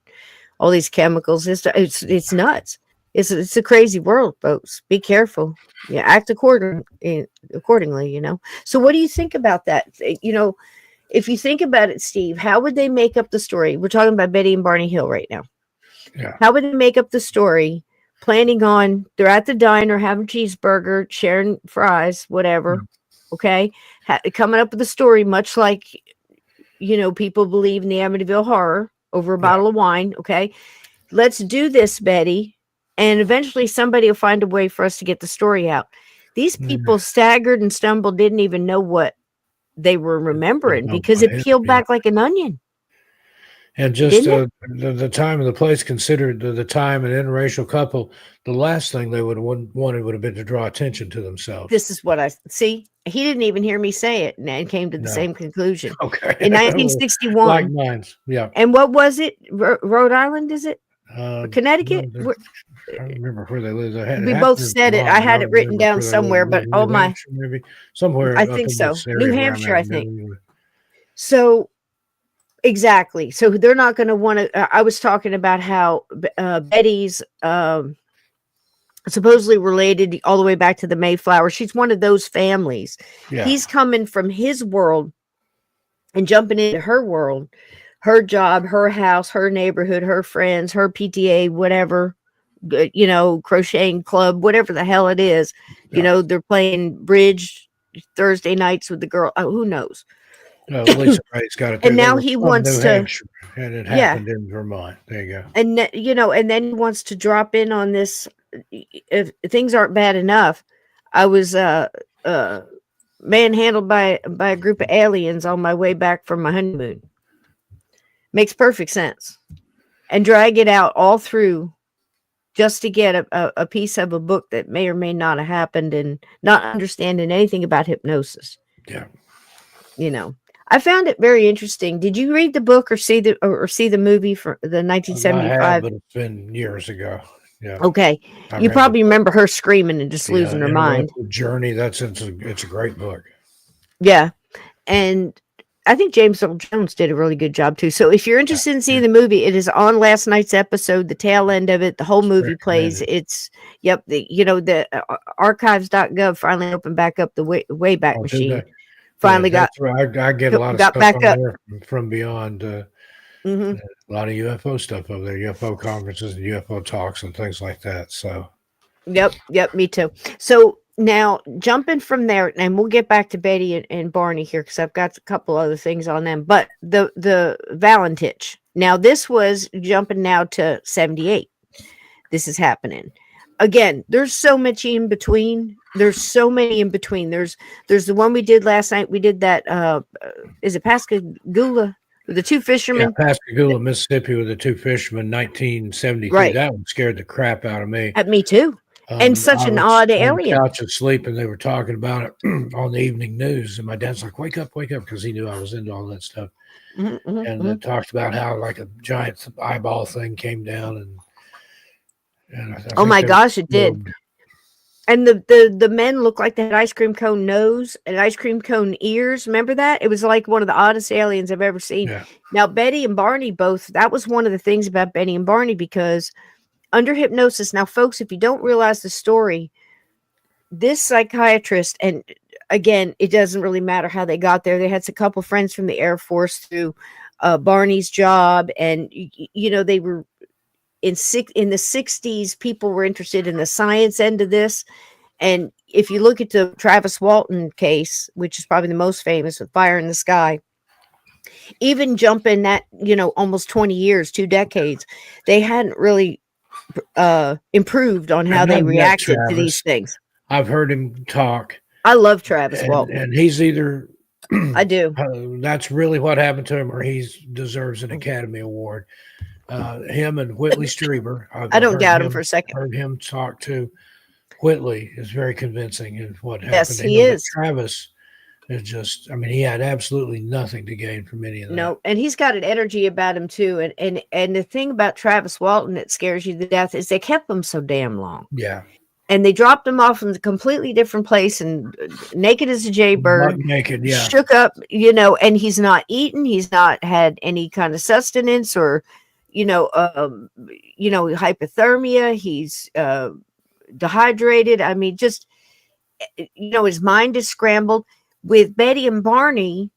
Speaker 19: all these chemicals. It's nuts. It's a crazy world, folks. Be careful. Yeah, act accordingly. So what do you think about that? If you think about it, Steve, how would they make up the story? We're talking about Betty and Barney Hill right now.
Speaker 5: Yeah.
Speaker 19: How would they make up the story? Planning on they're at the diner having cheeseburger, sharing fries, whatever. Okay, coming up with a story, much like people believe in the Amityville Horror over a bottle of wine. Okay, let's do this, Betty. And eventually somebody will find a way for us to get the story out. These people staggered and stumbled, didn't even know what they were remembering because it peeled back like an onion.
Speaker 5: And just the time and the place considered the time and interracial couple, the last thing they would have wanted would have been to draw attention to themselves.
Speaker 19: This is what I see. He didn't even hear me say it and came to the same conclusion.
Speaker 5: Okay.
Speaker 19: In 1961.
Speaker 5: Like mine. Yeah.
Speaker 19: And what was it? Rhode Island, is it? Connecticut?
Speaker 5: I don't remember where they live.
Speaker 19: We both said it. I had it written down somewhere, but
Speaker 5: maybe somewhere.
Speaker 19: I think so. New Hampshire, I think. So exactly. So they're not going to want to. I was talking about how Betty's supposedly related all the way back to the Mayflower. She's one of those families.
Speaker 5: Yeah.
Speaker 19: He's coming from his world and jumping into her world, her job, her house, her neighborhood, her friends, her PTA, whatever. Crocheting club, whatever the hell it is. They're playing bridge Thursday nights with the girl. Oh, who knows?
Speaker 5: Lisa Ray's got it.
Speaker 19: And now he wants
Speaker 5: New
Speaker 19: to.
Speaker 5: Hampshire, and it happened in Vermont. There you go.
Speaker 19: And and then he wants to drop in on this. If things aren't bad enough, I was manhandled by a group of aliens on my way back from my honeymoon. Makes perfect sense, and drag it out all through. Just to get a piece of a book that may or may not have happened and not understanding anything about hypnosis.
Speaker 5: Yeah.
Speaker 19: I found it very interesting. Did you read the book or see the movie for the 1975?
Speaker 5: I have, but it's been years ago. Yeah.
Speaker 19: Okay. You probably remember her screaming and just losing her mind.
Speaker 5: Journey. It's a great book.
Speaker 19: Yeah. And I think James Earl Jones did a really good job too. So if you're interested in seeing the movie, it is on last night's episode, the tail end of it, the whole movie plays. It's the archives.gov finally opened back up the Wayback Machine. Finally got
Speaker 5: right. I get a lot of stuff back up from beyond a lot of UFO stuff over there, UFO conferences and UFO talks and things like that. So
Speaker 19: Yep, me too. So now jumping from there, and we'll get back to Betty and Barney here because I've got a couple other things on them. But the Valentich. Now this was jumping now to 78. This is happening. again, there's so much in between. There's so many in between. There's the one we did last night. We did that. Is it Pascagoula? The two
Speaker 5: Yeah,
Speaker 19: fishermen.
Speaker 5: Pascagoula, Mississippi, with the two fishermen, 1972.
Speaker 19: Right.
Speaker 5: That one scared the crap out of me.
Speaker 19: At me too. And such
Speaker 5: I
Speaker 19: an
Speaker 5: was
Speaker 19: odd
Speaker 5: on the
Speaker 19: alien.
Speaker 5: couch asleep, and they were talking about it on the evening news. And my dad's like, "Wake up, because he knew I was into all that stuff." And they talked about how like a giant eyeball thing came down, and I
Speaker 19: Oh
Speaker 5: think
Speaker 19: my
Speaker 5: they were
Speaker 19: gosh, it did.
Speaker 5: filmed.
Speaker 19: And the men looked like they had ice cream cone nose and ice cream cone ears. Remember that? It was like one of the oddest aliens I've ever seen.
Speaker 5: Yeah.
Speaker 19: Now, Betty and Barney both, that was one of the things about Betty and Barney, because under hypnosis, now, folks, if you don't realize the story, this psychiatrist, and again, it doesn't really matter how they got there. They had a couple friends from the Air Force through Barney's job, and, you know, they were in the 60s, people were interested in the science end of this. And if you look at the Travis Walton case, which is probably the most famous with Fire in the Sky, even jumping that, you know, almost 20 years, 2 decades, they hadn't really improved on how
Speaker 5: And
Speaker 19: they
Speaker 5: I've met
Speaker 19: reacted to
Speaker 5: Travis.
Speaker 19: these things.
Speaker 5: I've heard him talk.
Speaker 19: I love Travis Walton.
Speaker 5: And he's either
Speaker 19: I do.
Speaker 5: That's really what happened to him, or he deserves an Academy Award. Him and Whitley Strieber.
Speaker 19: I don't doubt him for a second.
Speaker 5: Heard him talk to Whitley is very convincing in what happened.
Speaker 19: Yes,
Speaker 5: to
Speaker 19: he
Speaker 5: him. But
Speaker 19: is.
Speaker 5: Travis is just, I mean, he had absolutely nothing to gain from any of that.
Speaker 19: No, and he's got an energy about him too. And the thing about Travis Walton that scares you to death is they kept him so damn long.
Speaker 5: Yeah.
Speaker 19: And they dropped him off in a completely different place, and naked as a jaybird,
Speaker 5: Buck naked, yeah.
Speaker 19: shook up, you know, and he's not eaten. He's not had any kind of sustenance or, hypothermia. He's dehydrated. I mean, just, his mind is scrambled. With Betty and Barney,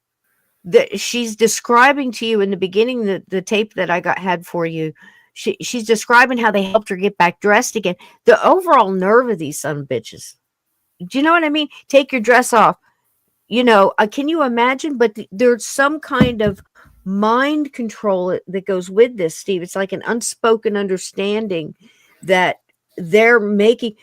Speaker 19: that she's describing to you in the beginning, the tape that I had for you, she's describing how they helped her get back dressed again. The overall nerve of these son of bitches. Do you know what I mean? Take your dress off. Can you imagine? But there's some kind of mind control that goes with this, Steve. It's like an unspoken understanding that they're making,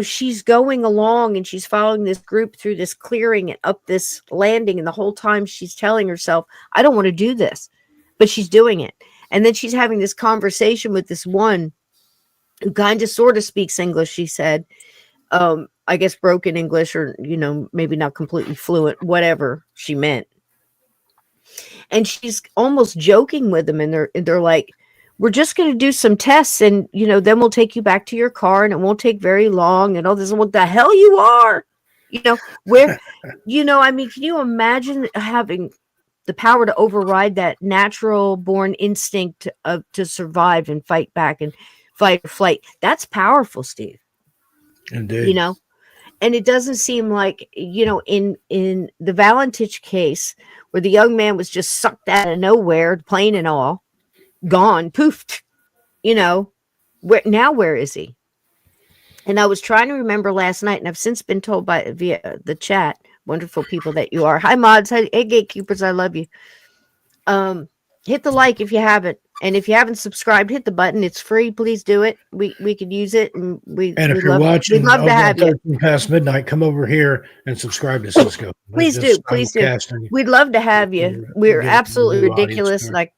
Speaker 19: she's going along and she's following this group through this clearing and up this landing. And the whole time she's telling herself, I don't want to do this, but she's doing it. And then she's having this conversation with this one who kind of sort of speaks English, she said. I guess broken English, or, maybe not completely fluent, whatever she meant. And she's almost joking with them. And they're like, we're just going to do some tests, and, then we'll take you back to your car, and it won't take very long, and all this. What the hell you are? Where, I mean, can you imagine having the power to override that natural born instinct to survive and fight back and fight or flight? That's powerful, Steve.
Speaker 5: Indeed.
Speaker 19: And it doesn't seem like, in the Valentich case, where the young man was just sucked out of nowhere, plane and all, gone, poofed, where is he? And I was trying to remember last night, and I've since been told via the chat, wonderful people that you are. Hi, mods. Hey, gatekeepers. I love you. Hit the like if you haven't. And if you haven't subscribed, hit the button. It's free. Please do it. We could use it. And
Speaker 5: if you're watching,
Speaker 19: we'd love to have you.
Speaker 5: Past midnight, come over here and subscribe to Sysco.
Speaker 19: Please do. We'd love to have you. We're absolutely ridiculous. Like,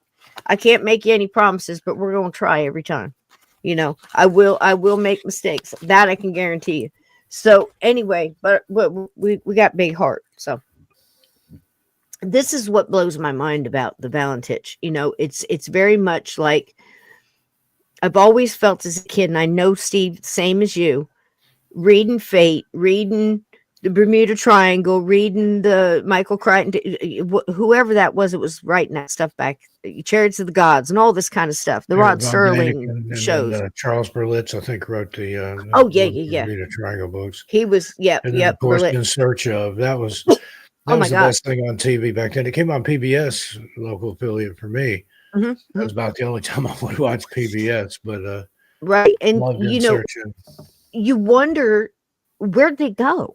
Speaker 19: I can't make you any promises, but we're going to try every time. I will make mistakes. That I can guarantee you. So anyway, but we got big heart. So this is what blows my mind about the Valentich. It's very much like I've always felt as a kid, and I know, Steve, same as you, reading Fate, reading the Bermuda Triangle, reading the Michael Crichton, whoever that was, it was writing that stuff back, Chariots of the Gods, and all this kind of stuff. The Rod Serling shows.
Speaker 5: Charles Berlitz, I think, wrote the Bermuda Triangle books.
Speaker 19: He was,
Speaker 5: of course, In Search Of. That was the best thing on TV back then. It came on PBS, local affiliate for me. Mm-hmm. That was about the only time I would watch PBS. But
Speaker 19: right, and you wonder, where'd they go?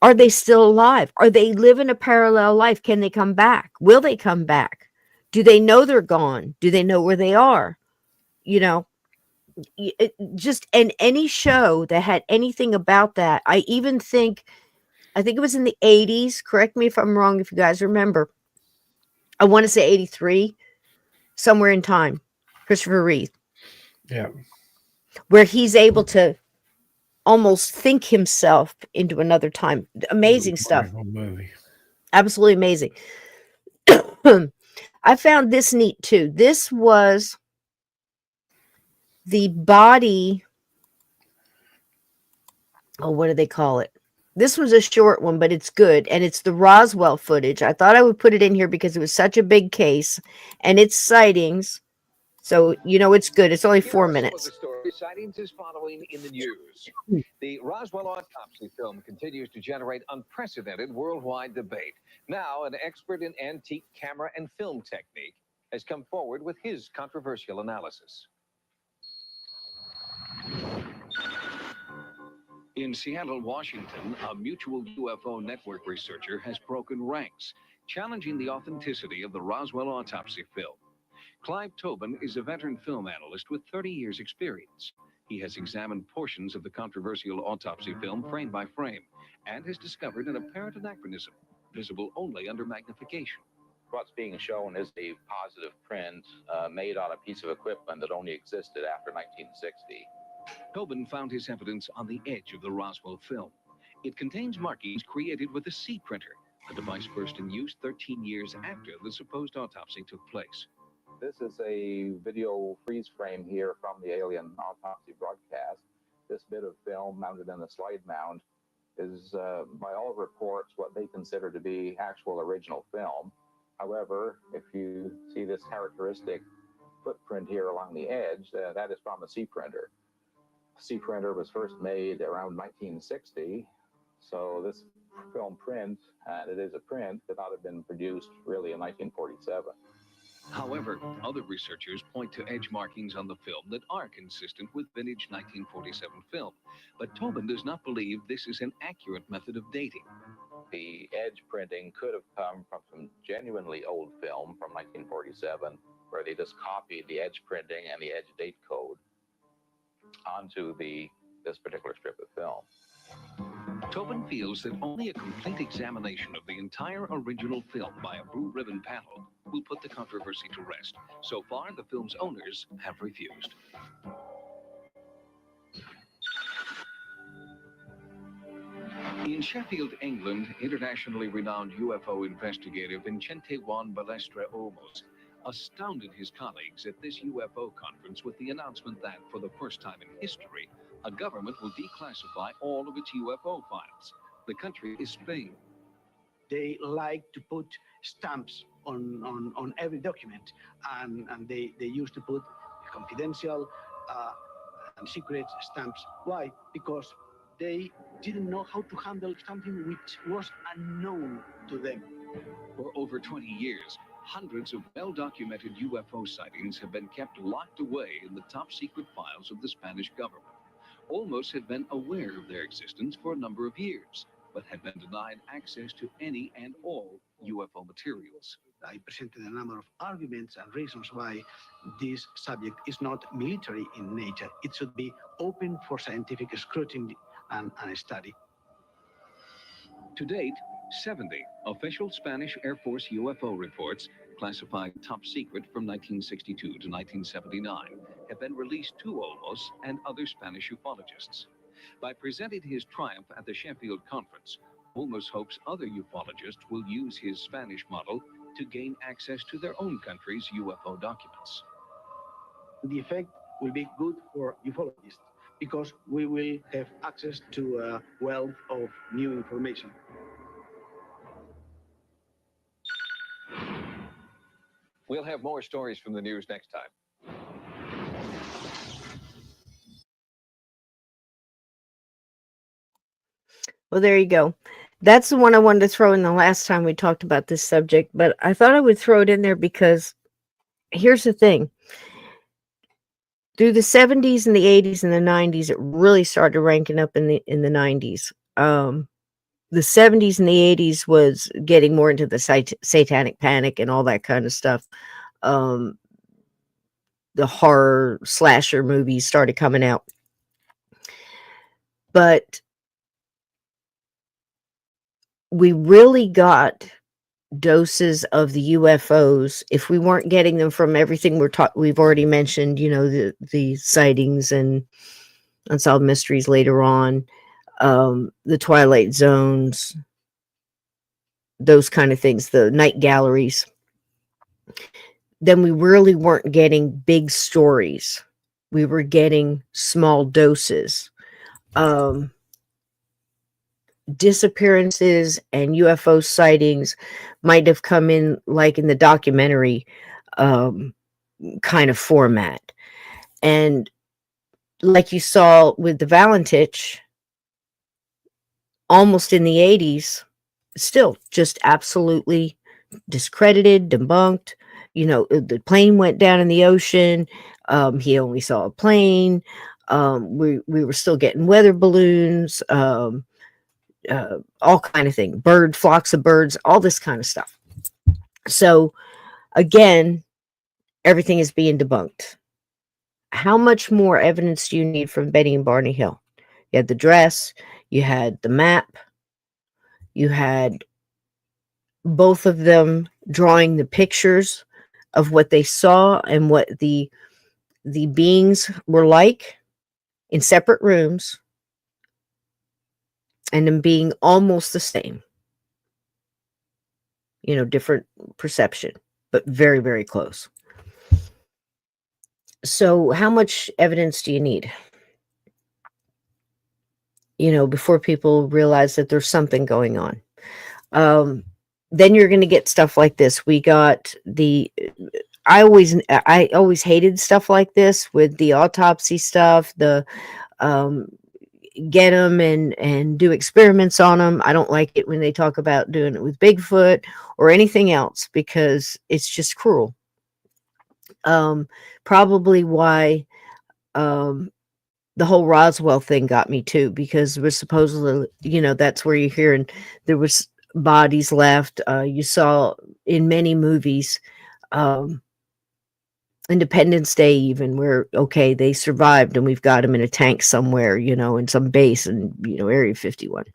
Speaker 19: Are they still alive? Are they living a parallel life? Can they come back? Will they come back? Do they know they're gone? Do they know where they are? just and any show that had anything about that. I think it was in the 80s. Correct me if I'm wrong, if you guys remember. I want to say 83, somewhere in time. Christopher Reeve.
Speaker 5: Yeah.
Speaker 19: Where he's able to almost think himself into another time. Amazing stuff.
Speaker 5: Movie.
Speaker 19: Absolutely amazing. I found this neat too. This was the body. Oh, what do they call it? This was a short one, but it's good. And it's the Roswell footage. I thought I would put it in here because it was such a big case and it's sightings. So, it's good. It's only 4 minutes.
Speaker 9: Some of the story Sightings is following in the news. The Roswell autopsy film continues to generate unprecedented worldwide debate. Now, an expert in antique camera and film technique has come forward with his controversial analysis. In Seattle, Washington, a mutual UFO network researcher has broken ranks, challenging the authenticity of the Roswell autopsy film. Clive Tobin is a veteran film analyst with 30 years' experience. He has examined portions of the controversial autopsy film frame by frame and has discovered an apparent anachronism, visible only under magnification.
Speaker 20: What's being shown is a positive print made on a piece of equipment that only existed after 1960.
Speaker 9: Tobin found his evidence on the edge of the Roswell film. It contains markings created with a C printer, a device first in use 13 years after the supposed autopsy took place.
Speaker 20: This is a video freeze frame here from the alien autopsy broadcast. This bit of film mounted in a slide mount is, by all reports, what they consider to be actual original film. However, if you see this characteristic footprint here along the edge, that is from a C printer. C printer was first made around 1960, so this film print, and it is a print, could not have been produced really in 1947.
Speaker 9: However, other researchers point to edge markings on the film that are consistent with vintage 1947 film, but Tobin does not believe this is an accurate method of dating.
Speaker 20: The edge printing could have come from some genuinely old film from 1947, where they just copied the edge printing and the edge date code onto this particular strip of film.
Speaker 9: Tobin feels that only a complete examination of the entire original film by a blue ribbon panel will put the controversy to rest. So far, the film's owners have refused. In Sheffield, England, internationally renowned UFO investigator Vincente Juan Balestra Olmos astounded his colleagues at this UFO conference with the announcement that, for the first time in history, a government will declassify all of its UFO files. The country is Spain.
Speaker 21: They like to put stamps on every document, and they used to put confidential and secret stamps. Why? Because they didn't know how to handle something which was unknown to them.
Speaker 9: For over 20 years, hundreds of well-documented UFO sightings have been kept locked away in the top-secret files of the Spanish government. Olmos had been aware of their existence for a number of years, but had been denied access to any and all UFO materials.
Speaker 21: I presented a number of arguments and reasons why this subject is not military in nature. It should be open for scientific scrutiny and study.
Speaker 9: To date, 70 official Spanish Air Force UFO reports, classified top secret from 1962 to 1979, have been released to Olmos and other Spanish ufologists. By presenting his triumph at the Sheffield conference, Olmos hopes other ufologists will use his Spanish model to gain access to their own country's UFO documents.
Speaker 21: The effect will be good for ufologists because we will have access to a wealth of new information.
Speaker 9: We'll have more stories from the news next time.
Speaker 19: Well, there you go. That's the one I wanted to throw in the last time we talked about this subject, but I thought I would throw it in there because here's the thing. Through the 70s and the 80s and the 90s, it really started ranking up in the 90s. The 70s and the 80s was getting more into the satanic panic and all that kind of stuff. the horror slasher movies started coming out. But we really got doses of the UFOs if we weren't getting them from everything we've already mentioned, the sightings and unsolved mysteries later on, the twilight zones, those kind of things, the night galleries. Then we really weren't getting big stories. We were getting small doses. Disappearances and UFO sightings might have come in like in the documentary kind of format. And like you saw with the Valentich, almost in the 80s, still just absolutely discredited, debunked. The plane went down in the ocean. He only saw a plane. We were still getting weather balloons, all kind of thing, flocks of birds, all this kind of stuff. So again, everything is being debunked. How much more evidence do you need from Betty and Barney Hill? You had the dress, you had the map, you had both of them drawing the pictures of what they saw and what the beings were like in separate rooms, and them being almost the same. Different perception, but very, very close. So how much evidence do you need? Before people realize that there's something going on. Then you're going to get stuff like this. We got I always hated stuff like this with the autopsy stuff, the get them and do experiments on them. I don't like it when they talk about doing it with Bigfoot or anything else, because it's just cruel. Probably why the whole Roswell thing got me too, because it was supposedly, that's where you're hearing there was bodies left. You saw in many movies, Independence Day even, where, okay, they survived and we've got them in a tank somewhere, in some base in, Area 51.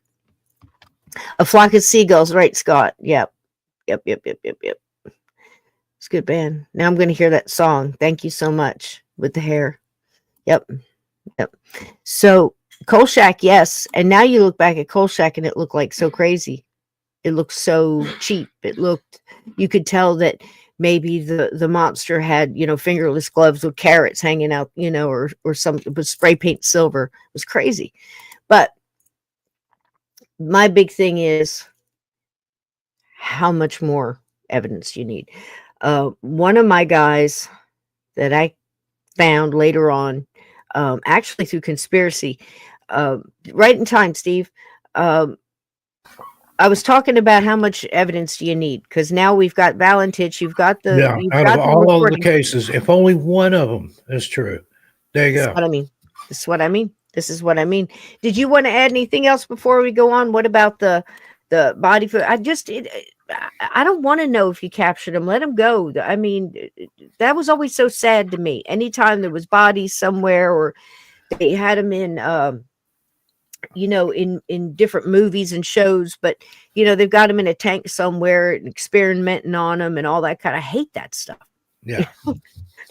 Speaker 19: A Flock of Seagulls, right, Scott? Yep. It's a good band. Now I'm going to hear that song. Thank you so much, with the hair. Yep. So Kolchak, yes. And now you look back at Kolchak and it looked like so crazy. It looked so cheap. You could tell that maybe the monster had, fingerless gloves with carrots hanging out, or something with spray paint silver. It was crazy. But my big thing is how much more evidence you need. One of my guys that I found later on, actually through conspiracy, right in time, Steve, I was talking about how much evidence do you need, because now we've got Valentich, you've got the
Speaker 5: out of all of the cases, if only one of them is true, there you go.
Speaker 19: This is what I mean. Did you want to add anything else before we go on? What about the body foot? I don't want to know if you captured them. Let them go. I mean, that was always so sad to me. Anytime there was bodies somewhere, or they had them in in different movies and shows, but they've got them in a tank somewhere and experimenting on them and all that kind of. I hate that stuff.
Speaker 5: Yeah.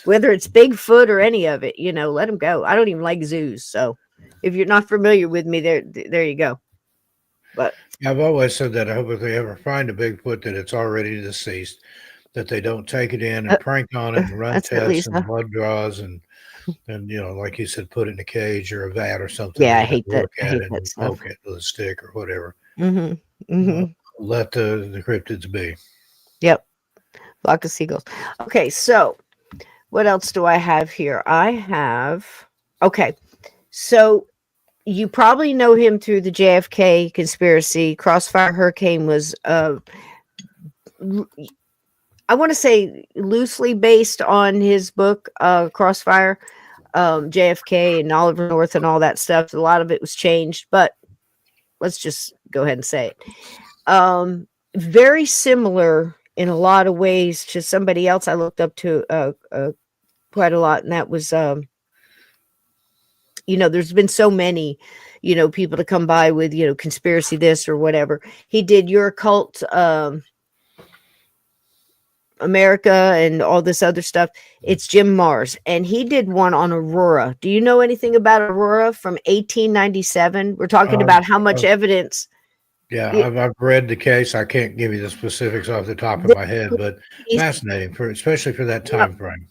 Speaker 19: Whether it's Bigfoot or any of it, let them go. I don't even like zoos. So if you're not familiar with me, there you go. But
Speaker 5: I've always said that I hope if they ever find a Bigfoot that it's already deceased, that they don't take it in and prank on it and run tests and blood draws and like you said, put it in a cage or a vat or something.
Speaker 19: Yeah, I hate that.
Speaker 5: I hate that stuff. Poke it with a stick or whatever. Let the cryptids be.
Speaker 19: Yep. Flock of Seagulls. Okay, so what else do I have here? So you probably know him through the JFK conspiracy. Crossfire Hurricane was, I want to say, loosely based on his book, Crossfire, JFK and Oliver North and all that stuff. A lot of it was changed, but let's just go ahead and say it. Very similar in a lot of ways to somebody else I looked up to, quite a lot, and that was there's been so many people to come by with conspiracy this or whatever. He did Your Occult America and all this other stuff. It's Jim Mars, and he did one on Aurora. Do you know anything about Aurora from 1897? We're talking about how much evidence.
Speaker 5: Yeah, I've read the case. I can't give you the specifics off the top of my head, but fascinating, especially for that time frame.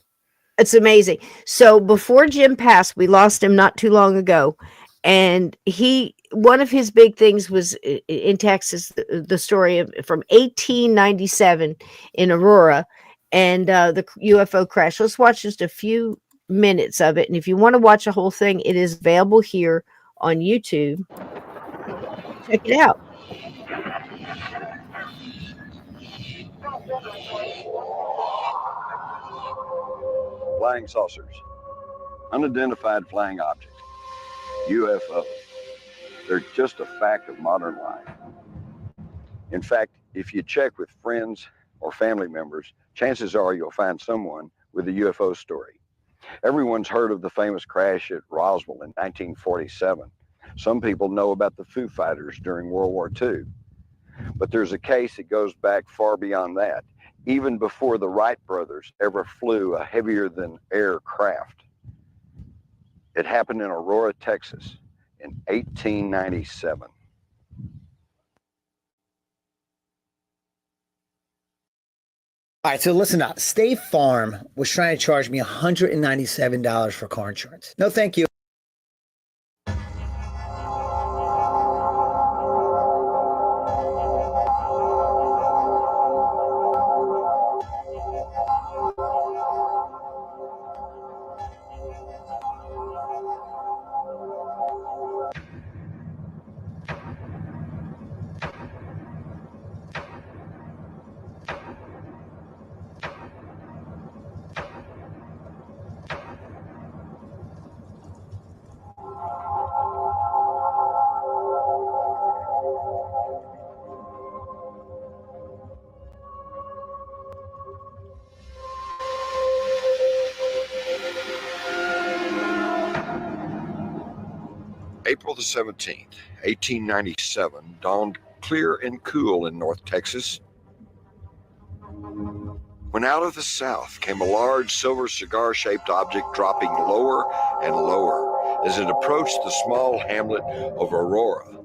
Speaker 19: It's amazing. So before Jim passed, we lost him not too long ago, and one of his big things was in Texas, the story from 1897 in Aurora, and the UFO crash. Let's watch just a few minutes of it, and if you want to watch the whole thing, it is available here on YouTube. Check it out.
Speaker 2: Flying saucers, unidentified flying objects, UFO. They're just a fact of modern life. In fact, if you check with friends or family members, chances are you'll find someone with a UFO story. Everyone's heard of the famous crash at Roswell in 1947. Some people know about the Foo Fighters during World War II. But there's a case that goes back far beyond that, even before the Wright brothers ever flew a heavier-than-air craft. It happened in Aurora, Texas in 1897.
Speaker 22: All right, so listen up. State Farm was trying to charge me $197 for car insurance. No, thank you.
Speaker 2: April the 17th, 1897, dawned clear and cool in North Texas, when out of the south came a large silver cigar-shaped object dropping lower and lower as it approached the small hamlet of Aurora,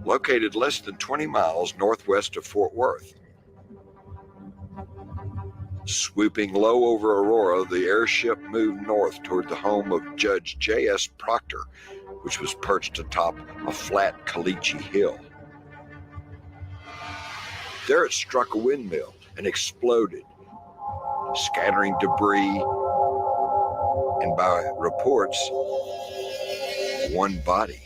Speaker 2: located less than 20 miles northwest of Fort Worth. Swooping low over Aurora, the airship moved north toward the home of Judge J.S. Proctor, which was perched atop a flat Caliche hill. There it struck a windmill and exploded, scattering debris and, by reports, one body.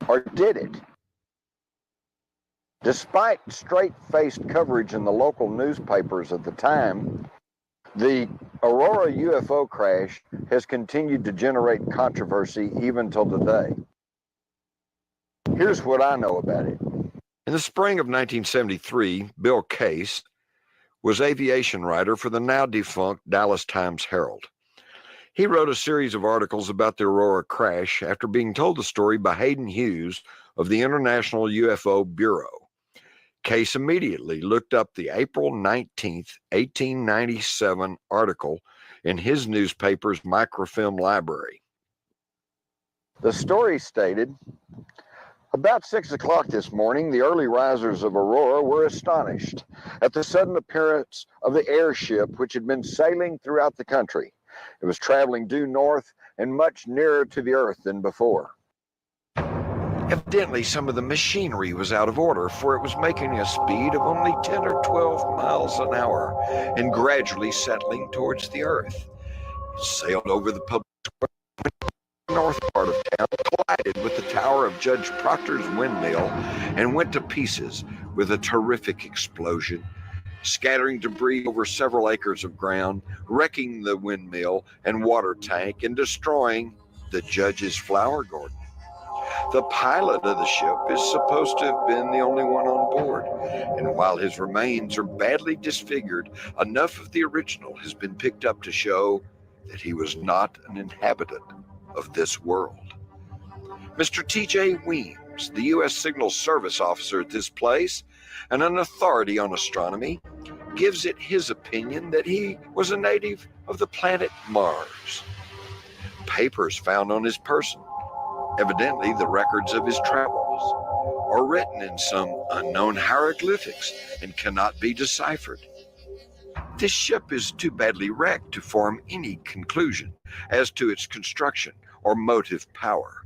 Speaker 2: Or did it? Despite straight-faced coverage in the local newspapers at the time, the Aurora UFO crash has continued to generate controversy even till today. Here's what I know about it. In the spring of 1973, Bill Case was aviation writer for the now-defunct Dallas Times-Herald. He wrote a series of articles about the Aurora crash after being told the story by Hayden Hughes of the International UFO Bureau. Case immediately looked up the April 19th, 1897 article in his newspaper's microfilm library. The story stated, about 6 o'clock this morning, the early risers of Aurora were astonished at the sudden appearance of the airship which had been sailing throughout the country. It was traveling due north and much nearer to the earth than before. Evidently, some of the machinery was out of order, for it was making a speed of only 10 or 12 miles an hour and gradually settling towards the earth. It sailed over the public square, north part of town, collided with the tower of Judge Proctor's windmill, and went to pieces with a terrific explosion, scattering debris over several acres of ground, wrecking the windmill and water tank, and destroying the judge's flower garden. The pilot of the ship is supposed to have been the only one on board, and while his remains are badly disfigured, enough of the original has been picked up to show that he was not an inhabitant of this world. Mr. T.J. Weems, the U.S. Signal Service officer at this place and an authority on astronomy, gives it his opinion that he was a native of the planet Mars. Papers found on his person, evidently the records of his travels, are written in some unknown hieroglyphics and cannot be deciphered. This ship is too badly wrecked to form any conclusion as to its construction or motive power.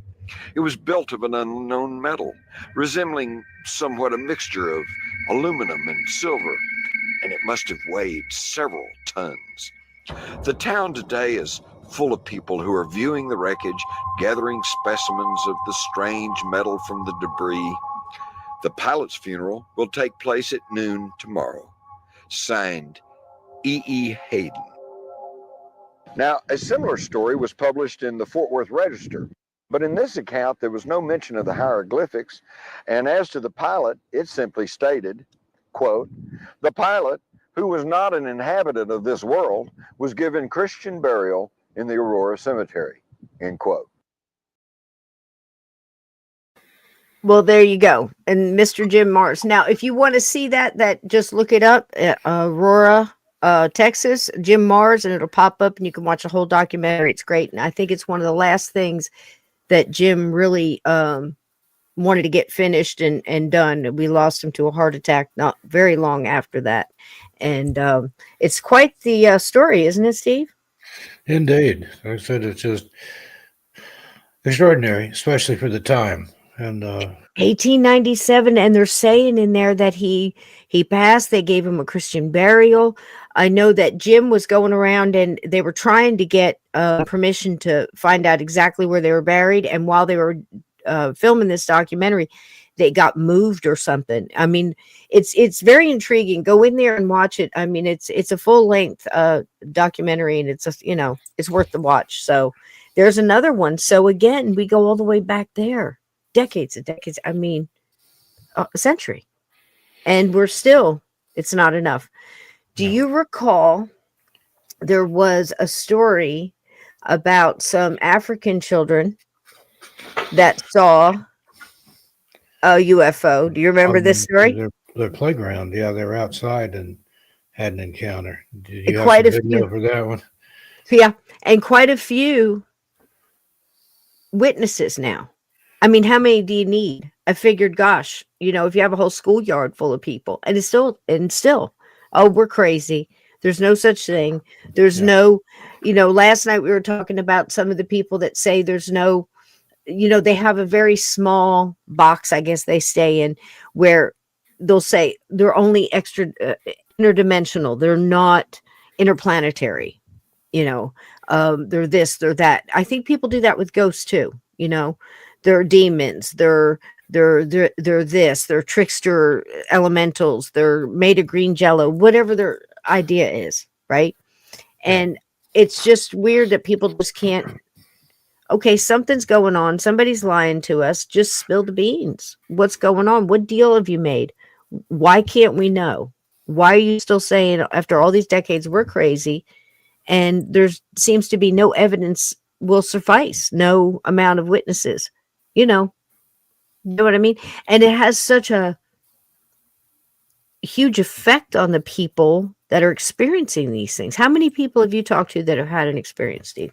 Speaker 2: It was built of an unknown metal, resembling somewhat a mixture of aluminum and silver, and it must have weighed several tons. The town today is full of people who are viewing the wreckage, gathering specimens of the strange metal from the debris. The pilot's funeral will take place at noon tomorrow. Signed, E.E. Hayden. Now, a similar story was published in the Fort Worth Register, but in this account there was no mention of the hieroglyphics, and as to the pilot, it simply stated, quote, "The pilot, who was not an inhabitant of this world, was given Christian burial in the Aurora Cemetery," end quote.
Speaker 19: Well, there you go. And Mr. Jim Mars. Now, if you want to see that just look it up, Aurora, Texas, Jim Mars, and it'll pop up and you can watch a whole documentary. It's great. And I think it's one of the last things that Jim really wanted to get finished and done. We lost him to a heart attack not very long after that. And it's quite the story, isn't it, Steve?
Speaker 5: Indeed. Like I said, it's just extraordinary, especially for the time. And
Speaker 19: 1897, and they're saying in there that he passed. They gave him a Christian burial. I know that Jim was going around and they were trying to get permission to find out exactly where they were buried. And while they were filming this documentary, they got moved or something. I mean, it's very intriguing. Go in there and watch it. I mean, it's a full length documentary, and it's it's worth the watch. So there's another one. So again, we go all the way back there. Decades and decades, I mean, a century. And we're still, it's not enough. Do you recall there was a story about some African children that saw a UFO? Do you remember this story?
Speaker 5: Their playground. Yeah, they were outside and had an encounter. Did you
Speaker 19: Quite
Speaker 5: have
Speaker 19: a
Speaker 5: some video
Speaker 19: few.
Speaker 5: for that one?
Speaker 19: Yeah, and quite a few witnesses now. I mean, how many do you need? I figured, gosh, if you have a whole schoolyard full of people, and it's still, oh, we're crazy. There's no such thing. There's no, last night we were talking about some of the people that say there's no, they have a very small box, I guess they stay in, where they'll say they're only extra interdimensional. They're not interplanetary. They're this, they're that. I think people do that with ghosts too. They're demons. They're this. They're trickster elementals. They're made of green jello. Whatever their idea is, right? And it's just weird that people just can't. Okay, something's going on. Somebody's lying to us. Just spill the beans. What's going on? What deal have you made? Why can't we know? Why are you still saying after all these decades we're crazy? And there seems to be no evidence will suffice. No amount of witnesses. You know what I mean? And it has such a huge effect on the people that are experiencing these things. How many people have you talked to that have had an experience, Steve?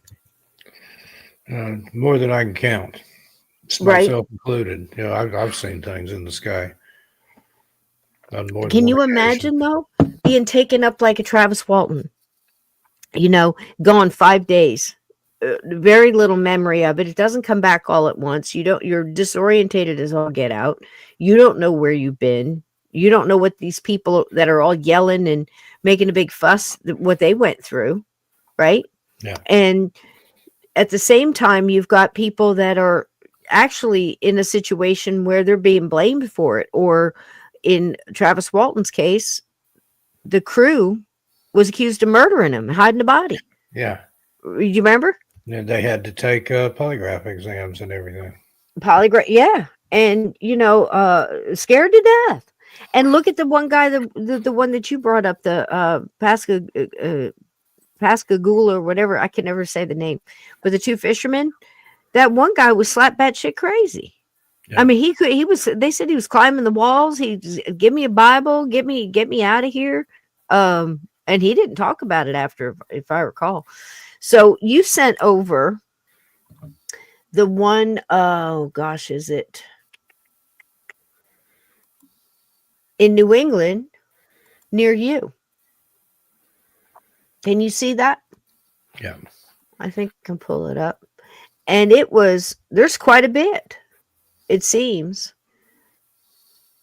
Speaker 5: More than I can count.
Speaker 19: Right.
Speaker 5: Myself included. I've seen things in the sky.
Speaker 19: Can you imagine, though, being taken up like a Travis Walton? Gone 5 days. Very little memory of it. It doesn't come back all at once. You're disorientated as all get out. You don't know where you've been. You don't know what these people that are all yelling and making a big fuss, what they went through. Right.
Speaker 5: Yeah.
Speaker 19: And at the same time, you've got people that are actually in a situation where they're being blamed for it. Or in Travis Walton's case, the crew was accused of murdering him, hiding the body.
Speaker 5: Yeah.
Speaker 19: You remember?
Speaker 5: Yeah, they had to take polygraph exams and everything.
Speaker 19: Polygraph, yeah. And scared to death. And look at the one guy, the one that you brought up, the Pascagoula or whatever. I can never say the name, but the two fishermen. That one guy was slap batshit crazy. I mean, he was. They said he was climbing the walls. He give me a Bible, get me out of here. And he didn't talk about it after, if I recall. So you sent over the one. Oh gosh, is it in New England near you? Can you see that?
Speaker 5: Yeah,
Speaker 19: I think I can pull it up. And there's quite a bit, it seems,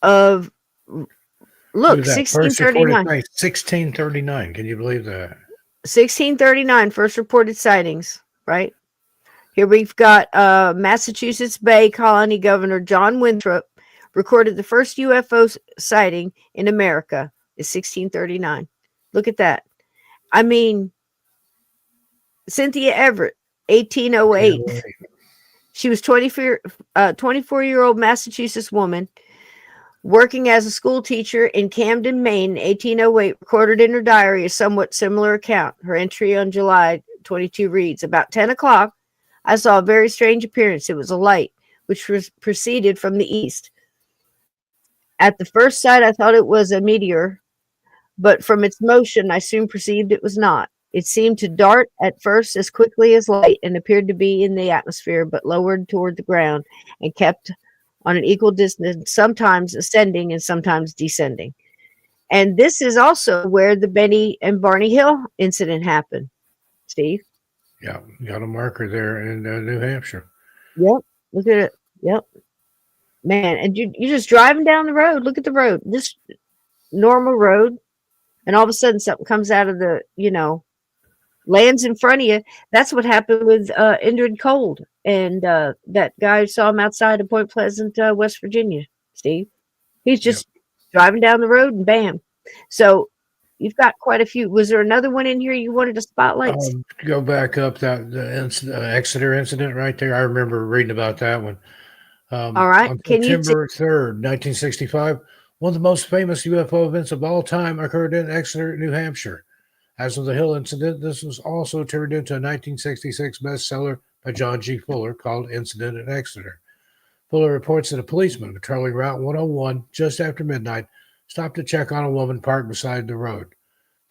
Speaker 19: of look, 1639.
Speaker 5: 1639. Can you believe that?
Speaker 19: 1639, first reported sightings, right? Here we've got Massachusetts Bay Colony Governor John Winthrop recorded the first UFO sighting in America in 1639. Look at that. I mean, Cynthia Everett, 1808. She was 24-year-old Massachusetts woman working as a school teacher in Camden, Maine, 1808, recorded in her diary a somewhat similar account. Her entry on July 22 reads, about 10 o'clock, I saw a very strange appearance. It was a light, which proceeded from the east. At the first sight, I thought it was a meteor, but from its motion, I soon perceived it was not. It seemed to dart at first as quickly as light and appeared to be in the atmosphere, but lowered toward the ground and kept on an equal distance, sometimes ascending and sometimes descending. And this is also where the Benny and Barney Hill incident happened, Steve.
Speaker 5: Yeah, got a marker there in New Hampshire.
Speaker 19: Yep, look at it. Yep, man, and you're just driving down the road. Look at the road, this normal road, and all of a sudden something comes out of the, lands in front of you. That's what happened with Indrid Cold and that guy who saw him outside of Point Pleasant, West Virginia, Steve. He's just driving down the road and bam. So you've got quite a few. Was there another one in here you wanted to spotlight?
Speaker 5: Go back up the Exeter incident right there. I remember reading about that one.
Speaker 19: All right.
Speaker 5: On September 3rd, 1965, one of the most famous UFO events of all time occurred in Exeter, New Hampshire. As with the Hill incident, this was also turned into a 1966 bestseller by John G. Fuller called Incident at Exeter. Fuller reports that a policeman patrolling Route 101 just after midnight stopped to check on a woman parked beside the road.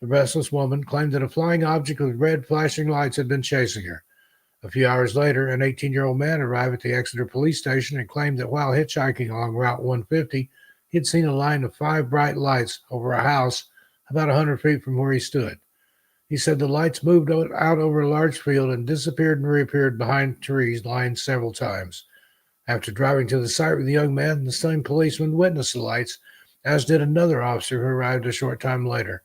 Speaker 5: The restless woman claimed that a flying object with red flashing lights had been chasing her. A few hours later, an 18-year-old man arrived at the Exeter police station and claimed that while hitchhiking along Route 150, he had seen a line of 5 bright lights over a house about 100 feet from where he stood. He said the lights moved out over a large field and disappeared and reappeared behind trees lined several times. After driving to the site with the young man, the same policeman witnessed the lights, as did another officer who arrived a short time later.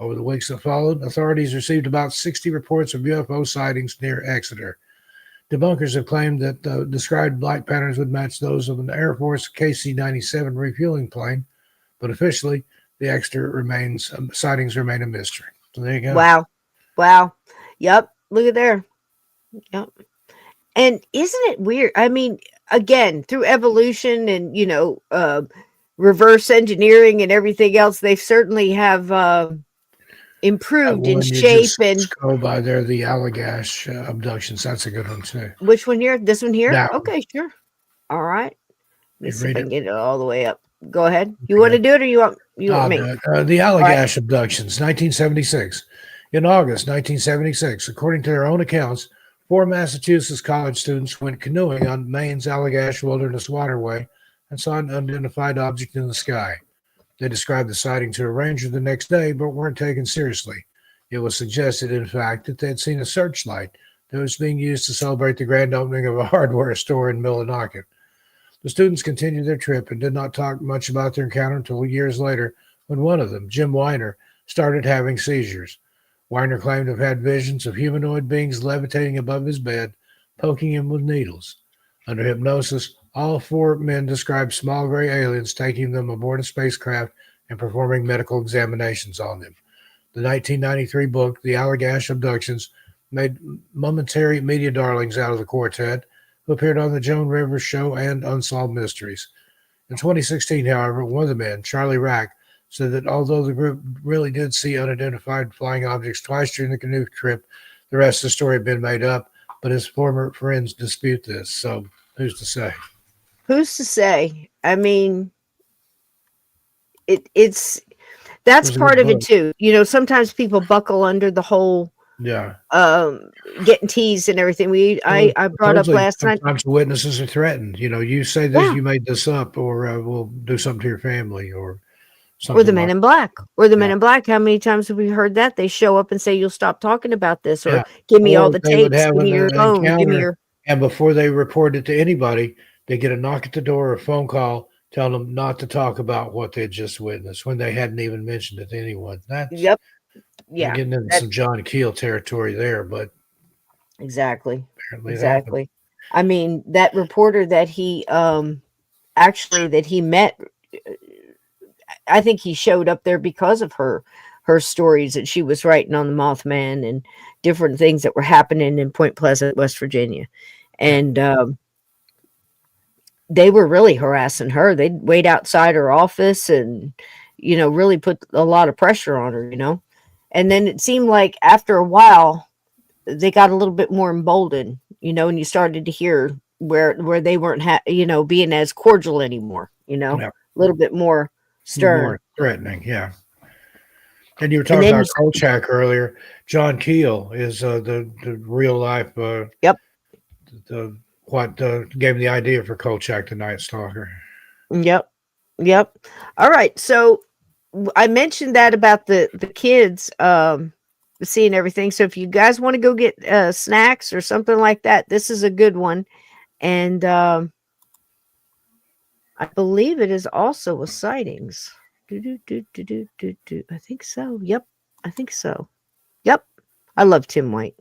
Speaker 5: Over the weeks that followed, authorities received about 60 reports of UFO sightings near Exeter. Debunkers have claimed that the described light patterns would match those of an Air Force KC-97 refueling plane, but officially, the Exeter sightings remain a mystery. So there you go.
Speaker 19: Wow. Yep. Look at there. Yep. And isn't it weird? I mean, again, through evolution and, reverse engineering and everything else, they certainly have improved in shape. And
Speaker 5: go by there, the Allagash abductions. That's a good one too.
Speaker 19: Which one here? This one here?
Speaker 5: That
Speaker 19: okay, sure. All right. Let me see if I
Speaker 5: read
Speaker 19: can get it all the way up. Go ahead. You want to do it or you want me?
Speaker 5: The Allagash abductions, 1976. In August 1976, according to their own accounts, 4 Massachusetts college students went canoeing on Maine's Allagash Wilderness Waterway and saw an unidentified object in the sky. They described the sighting to a ranger the next day, but weren't taken seriously. It was suggested, in fact, that they had seen a searchlight that was being used to celebrate the grand opening of a hardware store in Millinocket. The students continued their trip and did not talk much about their encounter until years later, when one of them, Jim Weiner, started having seizures. Weiner claimed to have had visions of humanoid beings levitating above his bed, poking him with needles. Under hypnosis, all 4 men described small gray aliens taking them aboard a spacecraft and performing medical examinations on them. The 1993 book, The Allagash Abductions, made momentary media darlings out of the quartet, who appeared on the Joan Rivers Show and Unsolved Mysteries. In 2016, however, one of the men, Charlie Rack, said that although the group really did see unidentified flying objects twice during the canoe trip, the rest of the story had been made up, but his former friends dispute this. So who's to say?
Speaker 19: Who's to say? I mean, it's that's
Speaker 5: It was a
Speaker 19: part
Speaker 5: good
Speaker 19: of it
Speaker 5: book.
Speaker 19: too. Sometimes people buckle under the whole
Speaker 5: Yeah.
Speaker 19: getting teased and everything.
Speaker 5: Well,
Speaker 19: I brought up
Speaker 5: supposedly
Speaker 19: last night.
Speaker 5: sometimes the witnesses are threatened. You say this,
Speaker 19: Yeah.
Speaker 5: you made this up, or we'll do something to your family, or
Speaker 19: Or
Speaker 5: something
Speaker 19: the Men
Speaker 5: like
Speaker 19: in Black. Or the Men
Speaker 5: Yeah.
Speaker 19: in Black. How many times have we heard that? They show up and say, "You'll stop talking about this," or
Speaker 5: Yeah.
Speaker 19: "Give me all
Speaker 5: Or
Speaker 19: the
Speaker 5: they would
Speaker 19: tapes,
Speaker 5: have
Speaker 19: give me your
Speaker 5: an
Speaker 19: phone, give me
Speaker 5: encounter,
Speaker 19: your."
Speaker 5: and before they report it to anybody, they get a knock at the door or a phone call telling them not to talk about what they just witnessed when they hadn't even mentioned it to anyone. That's
Speaker 19: Yep.
Speaker 5: you're
Speaker 19: Yeah.
Speaker 5: getting into some John Keel territory there, but
Speaker 19: Exactly.
Speaker 5: apparently it happened.
Speaker 19: Exactly. I mean, that reporter that he actually that he met, I think he showed up there because of her stories that she was writing on the Mothman and different things that were happening in Point Pleasant, West Virginia. And they were really harassing her. They'd wait outside her office and really put a lot of pressure on her, And then it seemed like after a while they got a little bit more emboldened, and you started to hear where they weren't being as cordial anymore,
Speaker 5: Yeah.
Speaker 19: a little bit more stern.
Speaker 5: More threatening, yeah. And you were
Speaker 19: And
Speaker 5: talking
Speaker 19: then
Speaker 5: about Kolchak earlier. John Keel is the real life.
Speaker 19: Yep.
Speaker 5: What gave him the idea for Kolchak the Night Stalker.
Speaker 19: Yep. All right. So I mentioned that about the kids seeing everything. So if you guys want to go get snacks or something like that, this is a good one. And I believe it is also a sightings. I think so. Yep. I think so. Yep. I love Tim White.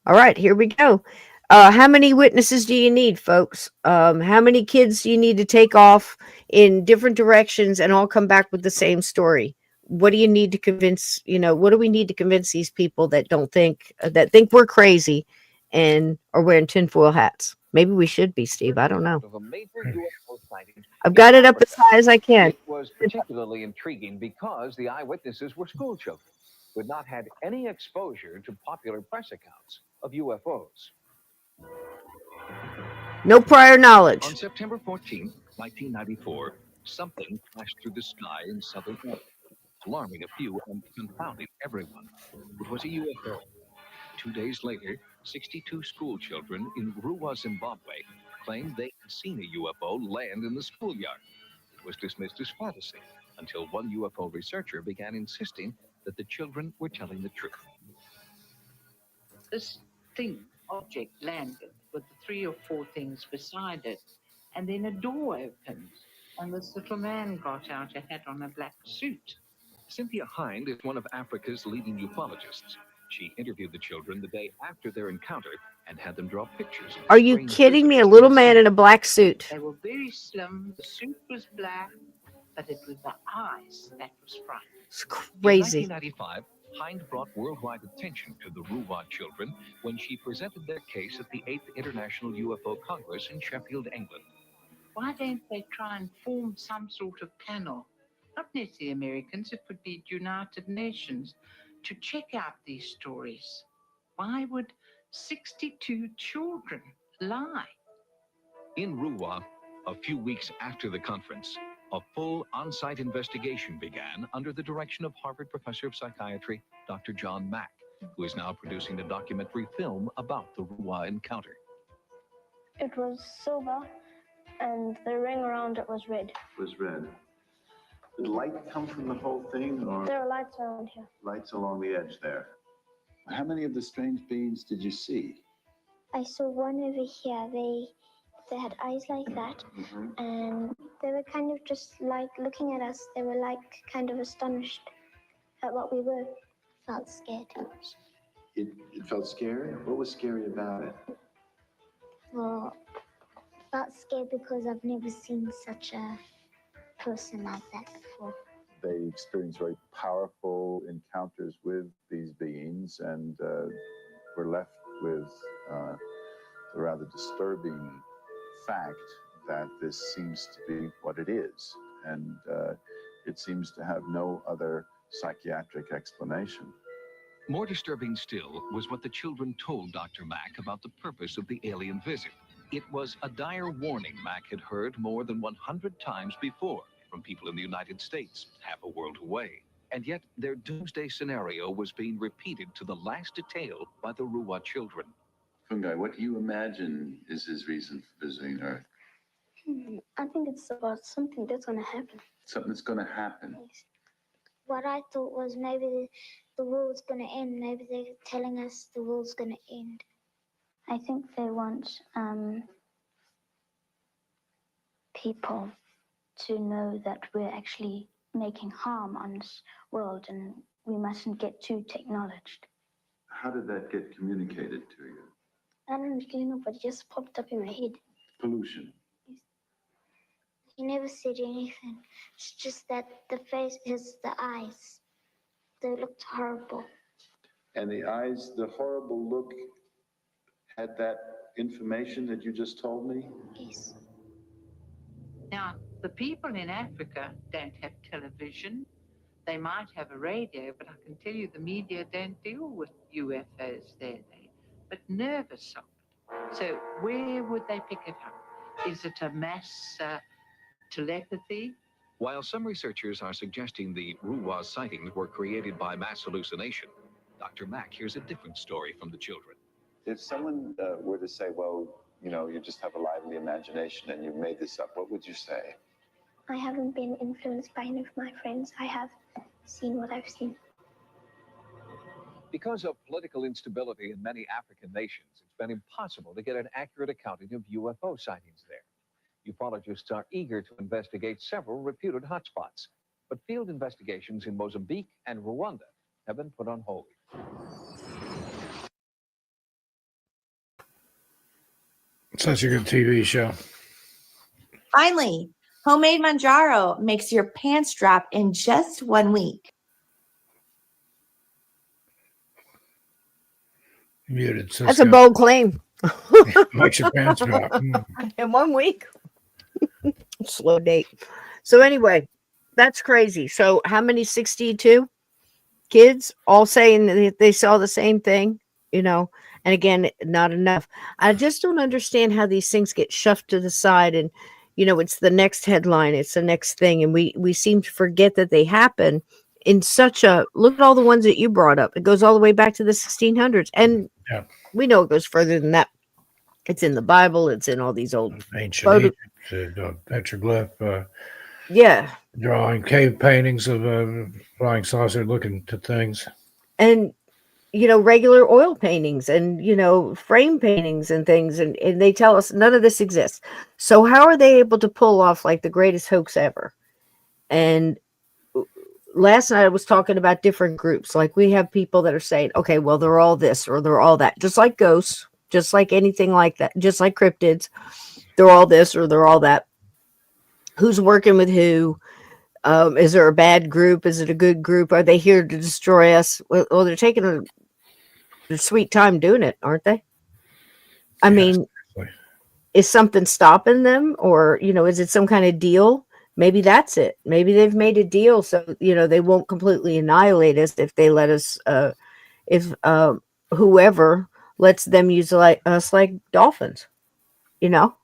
Speaker 19: All right, here we go. How many witnesses do you need, folks? How many kids do you need to take off in different directions and all come back with the same story? What do you need to convince, what do we need to convince these people that don't think, that think we're crazy and are wearing tinfoil hats? Maybe we should be, Steve. I don't know.
Speaker 9: Of a major UFO sighting
Speaker 19: I've got it up as high as I can.
Speaker 9: It was particularly intriguing because the eyewitnesses were school children who had not had any exposure to popular press accounts of UFOs.
Speaker 19: No prior knowledge.
Speaker 9: On September 14, 1994, something flashed through the sky in southern Africa, alarming a few and confounding everyone. It was a UFO. 2 days later, 62 school children in Roswell, Zimbabwe, claimed they had seen a UFO land in the schoolyard. It was dismissed as fantasy until one UFO researcher began insisting that the children were telling the truth.
Speaker 4: This object landed with the 3 or 4 things beside it, and then a door opened, and this little man got out, a hat on, a black suit.
Speaker 9: Cynthia Hind is one of Africa's leading ufologists. She interviewed the children the day after their encounter and had them draw pictures of the
Speaker 19: Are you
Speaker 9: strange
Speaker 19: kidding me? A
Speaker 9: visitors
Speaker 19: little
Speaker 9: they had
Speaker 19: man
Speaker 9: seen.
Speaker 19: in a black suit.
Speaker 4: They were very slim, the suit was black, but it was the eyes that was frightening.
Speaker 19: It's
Speaker 9: In
Speaker 19: crazy.
Speaker 9: 1995, Hind brought worldwide attention to the Ruwa children when she presented their case at the 8th International UFO Congress in Sheffield, England.
Speaker 4: Why don't they try and form some sort of panel? Not necessarily Americans, it could be United Nations, to check out these stories. Why would 62 children lie?
Speaker 9: In Ruwa, a few weeks after the conference, a full on-site investigation began under the direction of Harvard professor of psychiatry, Dr. John Mack, who is now producing a documentary film about the Ruwa encounter.
Speaker 6: It was silver, and the ring around it was red.
Speaker 23: Was red. Did light come from the whole thing, or
Speaker 6: There are lights around here.
Speaker 23: lights along the edge there? How many of the strange beings did you see?
Speaker 6: I saw one over here. They had eyes like that, and they were kind of just like looking at us. They were like kind of astonished at what we were. Felt scared.
Speaker 23: It felt scary? What was scary about it?
Speaker 6: Well, felt scared because I've never seen such a person like that before.
Speaker 23: They experienced very powerful encounters with these beings and were left with the rather disturbing fact that this seems to be what it is. And it seems to have no other psychiatric explanation.
Speaker 9: More disturbing still was what the children told Dr. Mack about the purpose of the alien visit. It was a dire warning Mack had heard more than 100 times before from people in the United States, half a world away. And yet their doomsday scenario was being repeated to the last detail by the Ruwa children.
Speaker 23: Fungi, what do you imagine is his reason for visiting Earth?
Speaker 6: I think it's about something that's going to happen.
Speaker 23: Something that's going to happen.
Speaker 6: Yes. What I thought was maybe the world's going to end. Maybe they're telling us the world's going to end. I think they want people to know that we're actually making harm on this world and we mustn't get too technologized.
Speaker 23: How did that get communicated to you?
Speaker 6: I don't really know, but it just popped up in my head.
Speaker 23: Pollution.
Speaker 6: He never said anything. It's just that the face is the eyes. They looked horrible.
Speaker 23: And the eyes, the horrible look, had that information that you just told me?
Speaker 6: Yes.
Speaker 4: Now, the people in Africa don't have television. They might have a radio, but I can tell you the media don't deal with UFOs there. But nervous of it. So where would they pick it up? Is it a mass telepathy?
Speaker 9: While some researchers are suggesting the Ruwa sightings were created by mass hallucination, Dr. Mack hears a different story from the children.
Speaker 23: If someone were to say, well, you know, you just have a lively imagination and you made this up, what would you say?
Speaker 6: I haven't been influenced by any of my friends. I have seen what I've seen.
Speaker 9: Because of political instability in many African nations, it's been impossible to get an accurate accounting of UFO sightings there. Ufologists are eager to investigate several reputed hotspots, but field investigations in Mozambique and Rwanda have been put on hold.
Speaker 5: Such a good TV show.
Speaker 1: Finally, homemade Manjaro makes your pants drop in just 1 week.
Speaker 5: Muted. Sysco.
Speaker 19: That's a bold claim.
Speaker 5: Makes your pants drop.
Speaker 19: In 1 week. Slow date. So anyway, that's crazy. So how many 62 kids all saying that they saw the same thing, you know? And again, not enough. I just don't understand how these things get shoved to the side and, you know, it's the next headline. It's the next thing. And we seem to forget that they happen in such a, look at all the ones that you brought up. It goes all the way back to the 1600s. And we know it goes further than that. It's in the Bible. It's in all these old
Speaker 5: ancient Egypt, petroglyph. Drawing cave paintings of flying saucer looking to things.
Speaker 19: And, you know, regular oil paintings and, you know, frame paintings and things. And they tell us none of this exists. So how are they able to pull off like the greatest hoax ever? And last night I was talking about different groups. Like we have people that are saying, okay, well, they're all this or they're all that, just like ghosts, just like anything like that, just like cryptids. They're all this or they're all that. Who's working with who? Is there a bad group? Is it a good group? Are they here to destroy us? Well, they're taking a sweet time doing it, aren't they? I mean, is something stopping them? Or, you know, is it some kind of deal? Maybe that's it. Maybe they've made a deal so, you know, they won't completely annihilate us if they let us, if whoever lets them use us like dolphins, you know?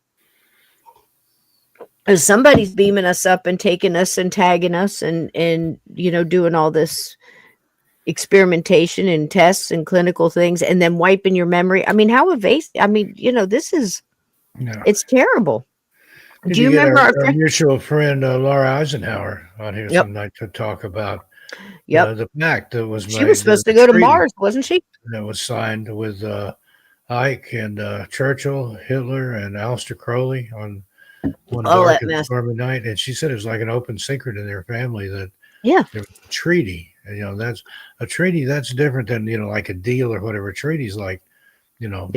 Speaker 19: Because somebody's beaming us up and taking us and tagging us and, you know, doing all this experimentation and tests and clinical things and then wiping your memory. I mean, how evasive. I mean, you know, this is, it's terrible.
Speaker 5: Did
Speaker 19: Do you
Speaker 5: get
Speaker 19: remember
Speaker 5: our mutual friend Laura Eisenhower on here some night to talk about the pact that was made?
Speaker 19: She was supposed to go to Mars, wasn't she?
Speaker 5: That was signed with Ike and Churchill, Hitler, and Aleister Crowley on one dark and stormy night. And she said it was like an open secret in their family that there was a treaty. And, you know, that's a treaty that's different than, you know, like a deal or whatever. A treaty's like, you know,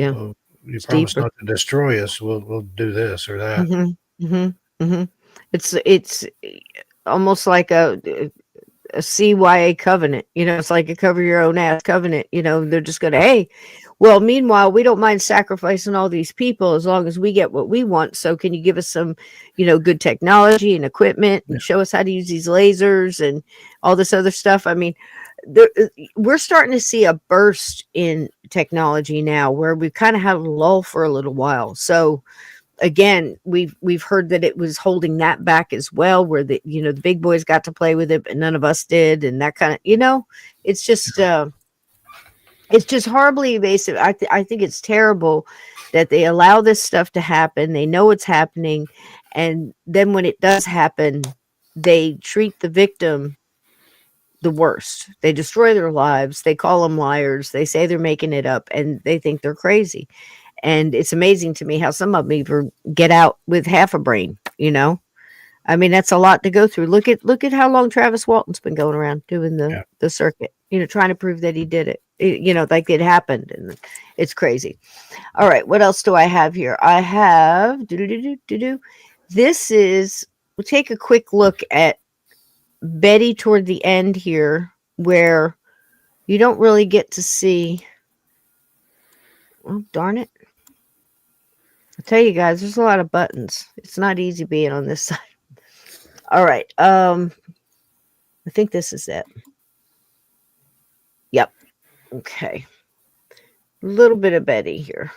Speaker 5: you promise not to destroy us. We'll do this or that.
Speaker 19: It's almost like a CYA covenant. You know, it's like a cover your own ass covenant. You know, they're just going to, hey, well, meanwhile, we don't mind sacrificing all these people as long as we get what we want. So can you give us some, you know, good technology and equipment and show us how to use these lasers and all this other stuff? I mean, we're starting to see a burst in technology now where we've kind of had a lull for a little while. So again, we've heard that it was holding that back as well, where the, you know, the big boys got to play with it, but none of us did. And that kind of, you know, it's just horribly evasive. I think it's terrible that they allow this stuff to happen. They know it's happening. And then when it does happen, they treat the victim the worst. They destroy their lives. They call them liars. They say they're making it up and they think they're crazy. And it's amazing to me how some of them even get out with half a brain, you know? I mean, that's a lot to go through. Look at how long Travis Walton's been going around doing the circuit, you know, trying to prove that he did it. You know, like it happened, and it's crazy. All right, what else do I have here? I have this is, we'll take a quick look at Betty toward the end here, where you don't really get to see. Oh, darn it. I tell you guys, there's a lot of buttons. It's not easy being on this side. All right. I think this is it. Yep. Okay. A little bit of Betty here.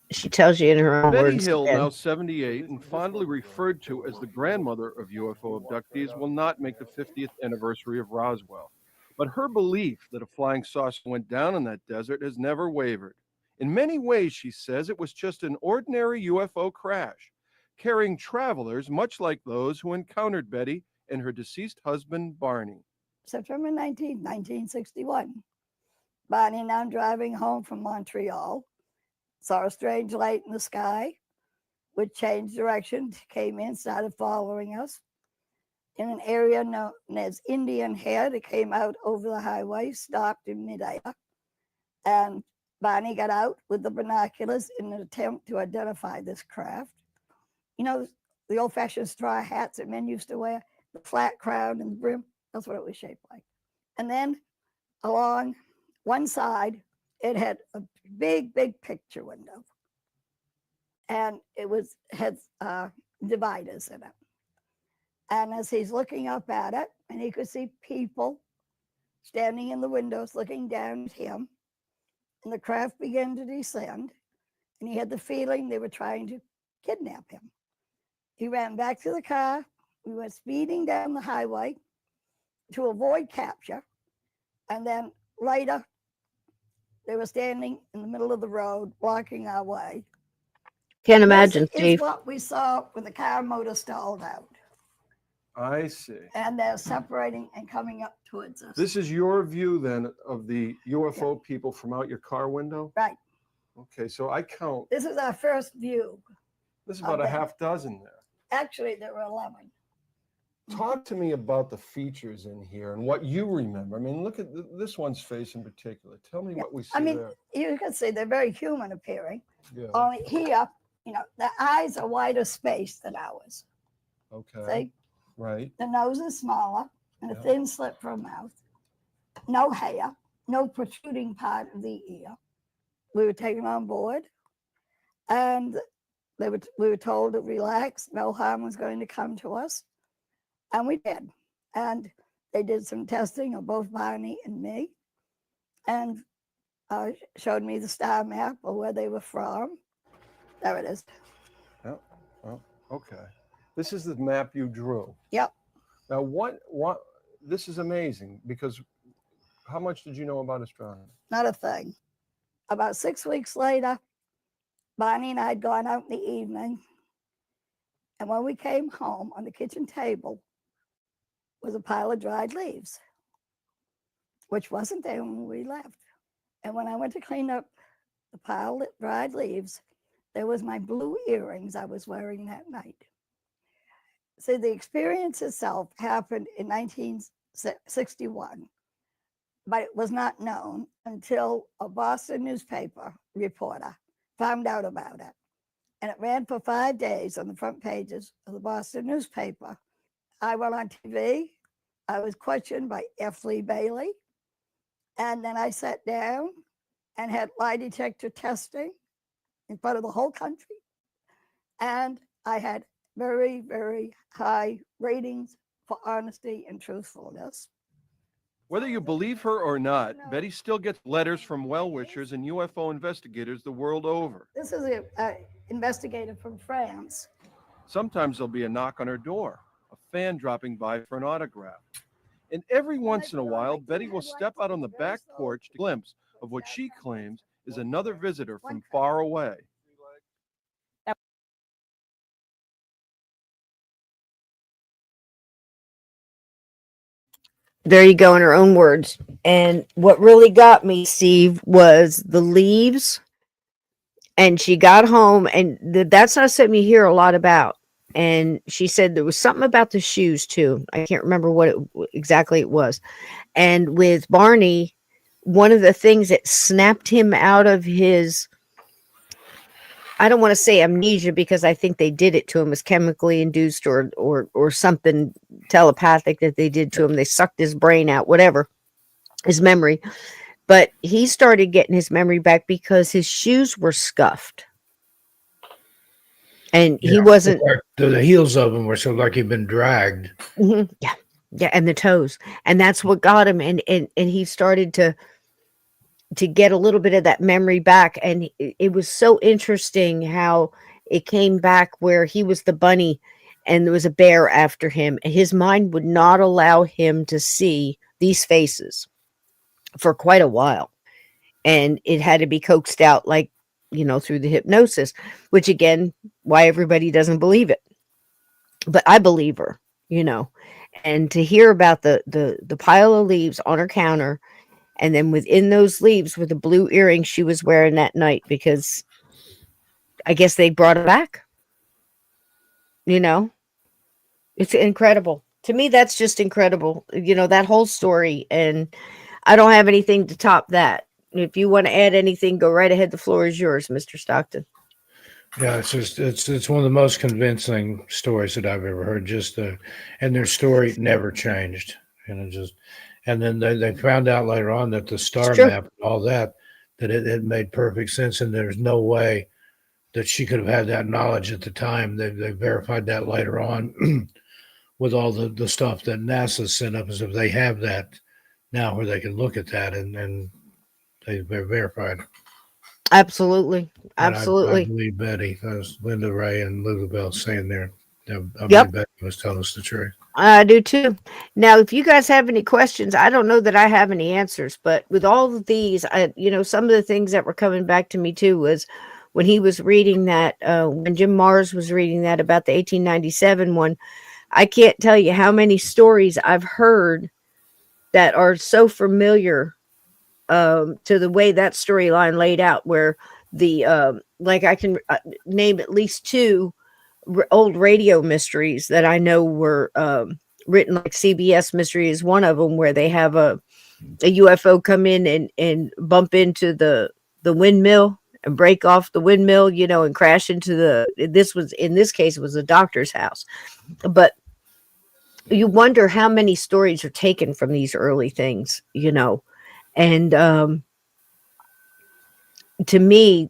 Speaker 19: She tells you in her own
Speaker 7: Betty
Speaker 19: words.
Speaker 7: Hill,
Speaker 19: again.
Speaker 7: now 78 and fondly referred to as the grandmother of UFO abductees, will not make the 50th anniversary of Roswell. But her belief that a flying saucer went down in that desert has never wavered. In many ways, she says, it was just an ordinary UFO crash, carrying travelers much like those who encountered Betty and her deceased husband, Barney.
Speaker 8: September 19, 1961. Barney and I'm driving home from Montreal. Saw a strange light in the sky, which changed direction, came in, started following us. In an area known as Indian Head, it came out over the highway, stopped in midair. And Barney got out with the binoculars in an attempt to identify this craft. You know, the old-fashioned straw hats that men used to wear, the flat crown and the brim, that's what it was shaped like. And then along one side, it had a big picture window. And it had dividers in it. And as he's looking up at it, and he could see people standing in the windows looking down at him, and the craft began to descend, and he had the feeling they were trying to kidnap him. He ran back to the car. We went speeding down the highway to avoid capture. And then later, they were standing in the middle of the road, blocking our way.
Speaker 19: Can't imagine,
Speaker 8: This
Speaker 19: Steve.
Speaker 8: is what we saw when the car motor stalled out.
Speaker 7: I see.
Speaker 8: And they're separating and coming up towards us.
Speaker 7: This is your view then of the UFO people from out your car window?
Speaker 8: Right.
Speaker 7: Okay, so I count.
Speaker 8: This is our first view.
Speaker 7: This is about a half dozen there.
Speaker 8: Actually, there were 11.
Speaker 7: Talk to me about the features in here and what you remember. I mean, look at this one's face in particular. Tell me what we see
Speaker 8: I mean,
Speaker 7: there.
Speaker 8: you can see they're very human appearing.
Speaker 7: Yeah.
Speaker 8: Only here, you know, the eyes are wider spaced than ours.
Speaker 7: Okay.
Speaker 8: See?
Speaker 7: Right.
Speaker 8: The nose is smaller and a thin slit for a mouth. No hair, no protruding part of the ear. We were taken on board, and we were told to relax. No harm was going to come to us, and we did. And they did some testing of both Barney and me, and showed me the star map of where they were from. There it is.
Speaker 7: Oh, okay. This is the map you drew.
Speaker 8: Yep.
Speaker 7: Now, what? This is amazing because how much did you know about astronomy?
Speaker 8: Not a thing. About 6 weeks later, Barney and I had gone out in the evening, and when we came home, on the kitchen table was a pile of dried leaves, which wasn't there when we left. And when I went to clean up the pile of dried leaves, there was my blue earrings I was wearing that night. So the experience itself happened in 1961, but it was not known until a Boston newspaper reporter found out about it. and it ran for 5 days on the front pages of the Boston newspaper. I went on TV. I was questioned by F. Lee Bailey. And then I sat down and had lie detector testing in front of the whole country. And I had very, very high ratings for honesty and truthfulness.
Speaker 7: Whether you believe her or not, Betty still gets letters from well-wishers and UFO investigators the world over.
Speaker 8: This is an investigator from France.
Speaker 7: Sometimes there'll be a knock on her door, a fan dropping by for an autograph. And every once in a while, Betty will step out on the back porch to glimpse of what she claims is another visitor from far away.
Speaker 19: There you go, in her own words. And what really got me, Steve, was the leaves. And she got home, and that's not something you hear a lot about. And she said there was something about the shoes too. I can't remember what exactly it was. And with Barney, one of the things that snapped him out of his, I don't want to say amnesia, because I think they did it to him, was chemically induced or something telepathic that they did to him. They sucked his brain out, whatever, his memory. But he started getting his memory back because his shoes were scuffed. And he wasn't.
Speaker 5: The heels of them were so like he'd been dragged.
Speaker 19: Mm-hmm, yeah, and the toes, and that's what got him. And he started to get a little bit of that memory back. And it was so interesting how it came back where he was the bunny, and there was a bear after him. And his mind would not allow him to see these faces for quite a while, and it had to be coaxed out, like, through the hypnosis, which again, why everybody doesn't believe it. But I believe her, and to hear about the pile of leaves on her counter, and then within those leaves were the blue earrings she was wearing that night, because I guess they brought her back. It's incredible. To me, that's just incredible. That whole story, and I don't have anything to top that. If you want to add anything, go right ahead. The floor is yours, Mr. Stockton.
Speaker 5: Yeah, it's one of the most convincing stories that I've ever heard. And their story never changed. And then they found out later on that the star map and all that it made perfect sense, and there's no way that she could have had that knowledge at the time. They verified that later on with all the stuff that NASA sent up, as if they have that now where they can look at that and they're verified.
Speaker 19: Absolutely.
Speaker 5: I believe Betty. That was Linda Ray and Lulu Bell saying there. I
Speaker 19: Yep.
Speaker 5: believe Betty was telling us the truth.
Speaker 19: I do too. Now, if you guys have any questions, I don't know that I have any answers, but with all of these, some of the things that were coming back to me too was when he was reading that, when Jim Mars was reading that about the 1897 one. I can't tell you how many stories I've heard that are so familiar to the way that storyline laid out, where like I can name at least two old radio mysteries that I know were written, like CBS Mystery is one of them, where they have a UFO come in and bump into the windmill and break off the windmill, and crash into in this case, it was a doctor's house. But you wonder how many stories are taken from these early things, and to me,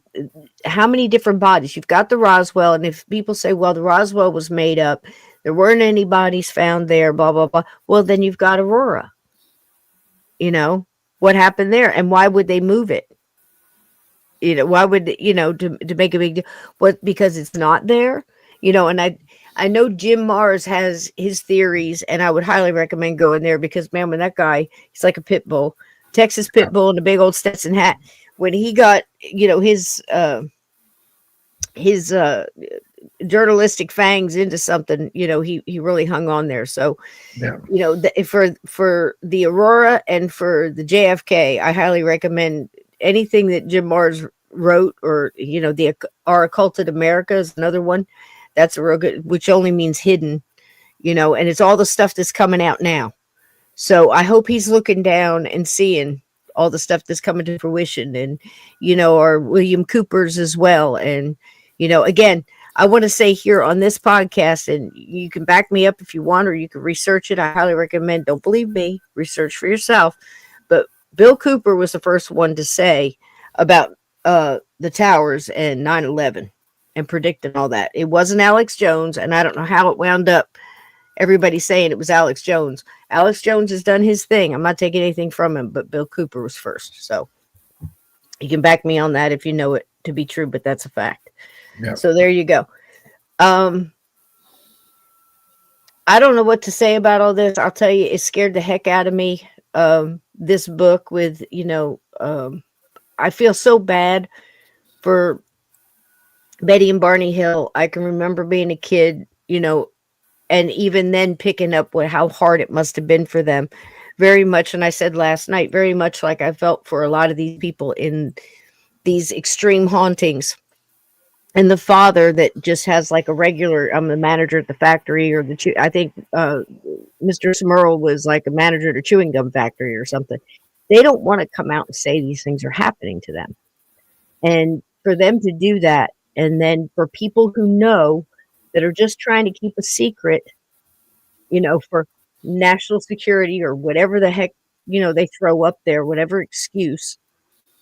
Speaker 19: how many different bodies? You've got the Roswell, and if people say, well, the Roswell was made up, there weren't any bodies found there, blah, blah, blah. Well, then you've got Aurora. What happened there, and why would they move it? Why would, to make a big deal? What, because it's not there? And I know Jim Mars has his theories, and I would highly recommend going there, because, man, when that guy, he's like a pit bull, Texas pit bull in a big old Stetson hat. When he got, his journalistic fangs into something, he really hung on there. So,
Speaker 5: yeah.
Speaker 19: For the Aurora and for the JFK, I highly recommend anything that Jim Mars wrote, or, Our Occulted America is another one. That's a real good, which only means hidden, and it's all the stuff that's coming out now. So I hope he's looking down and seeing all the stuff that's coming to fruition, and, our William Cooper's as well. And, Again, I want to say here on this podcast, and you can back me up if you want, or you can research it. I highly recommend, don't believe me, research for yourself. But Bill Cooper was the first one to say about the towers and 9/11 and predicting all that. It wasn't Alex Jones, and I don't know how it wound up everybody saying it was Alex Jones. Alex Jones has done his thing. I'm not taking anything from him, but Bill Cooper was first. So you can back me on that if you know it to be true, but that's a fact.
Speaker 5: Yep.
Speaker 19: So there you go. I don't know what to say about all this. I'll tell you, it scared the heck out of me. This book with, I feel so bad for Betty and Barney Hill. I can remember being a kid, and even then picking up how hard it must have been for them. Very much, and I said last night, very much like I felt for a lot of these people in these extreme hauntings. And the father that just has like a regular, I'm the manager at the factory, or I think Mr. Smurl was like a manager at a chewing gum factory or something. They don't want to come out and say these things are happening to them. And for them to do that, and then for people who know that are just trying to keep a secret, for national security or whatever the heck, they throw up there, whatever excuse,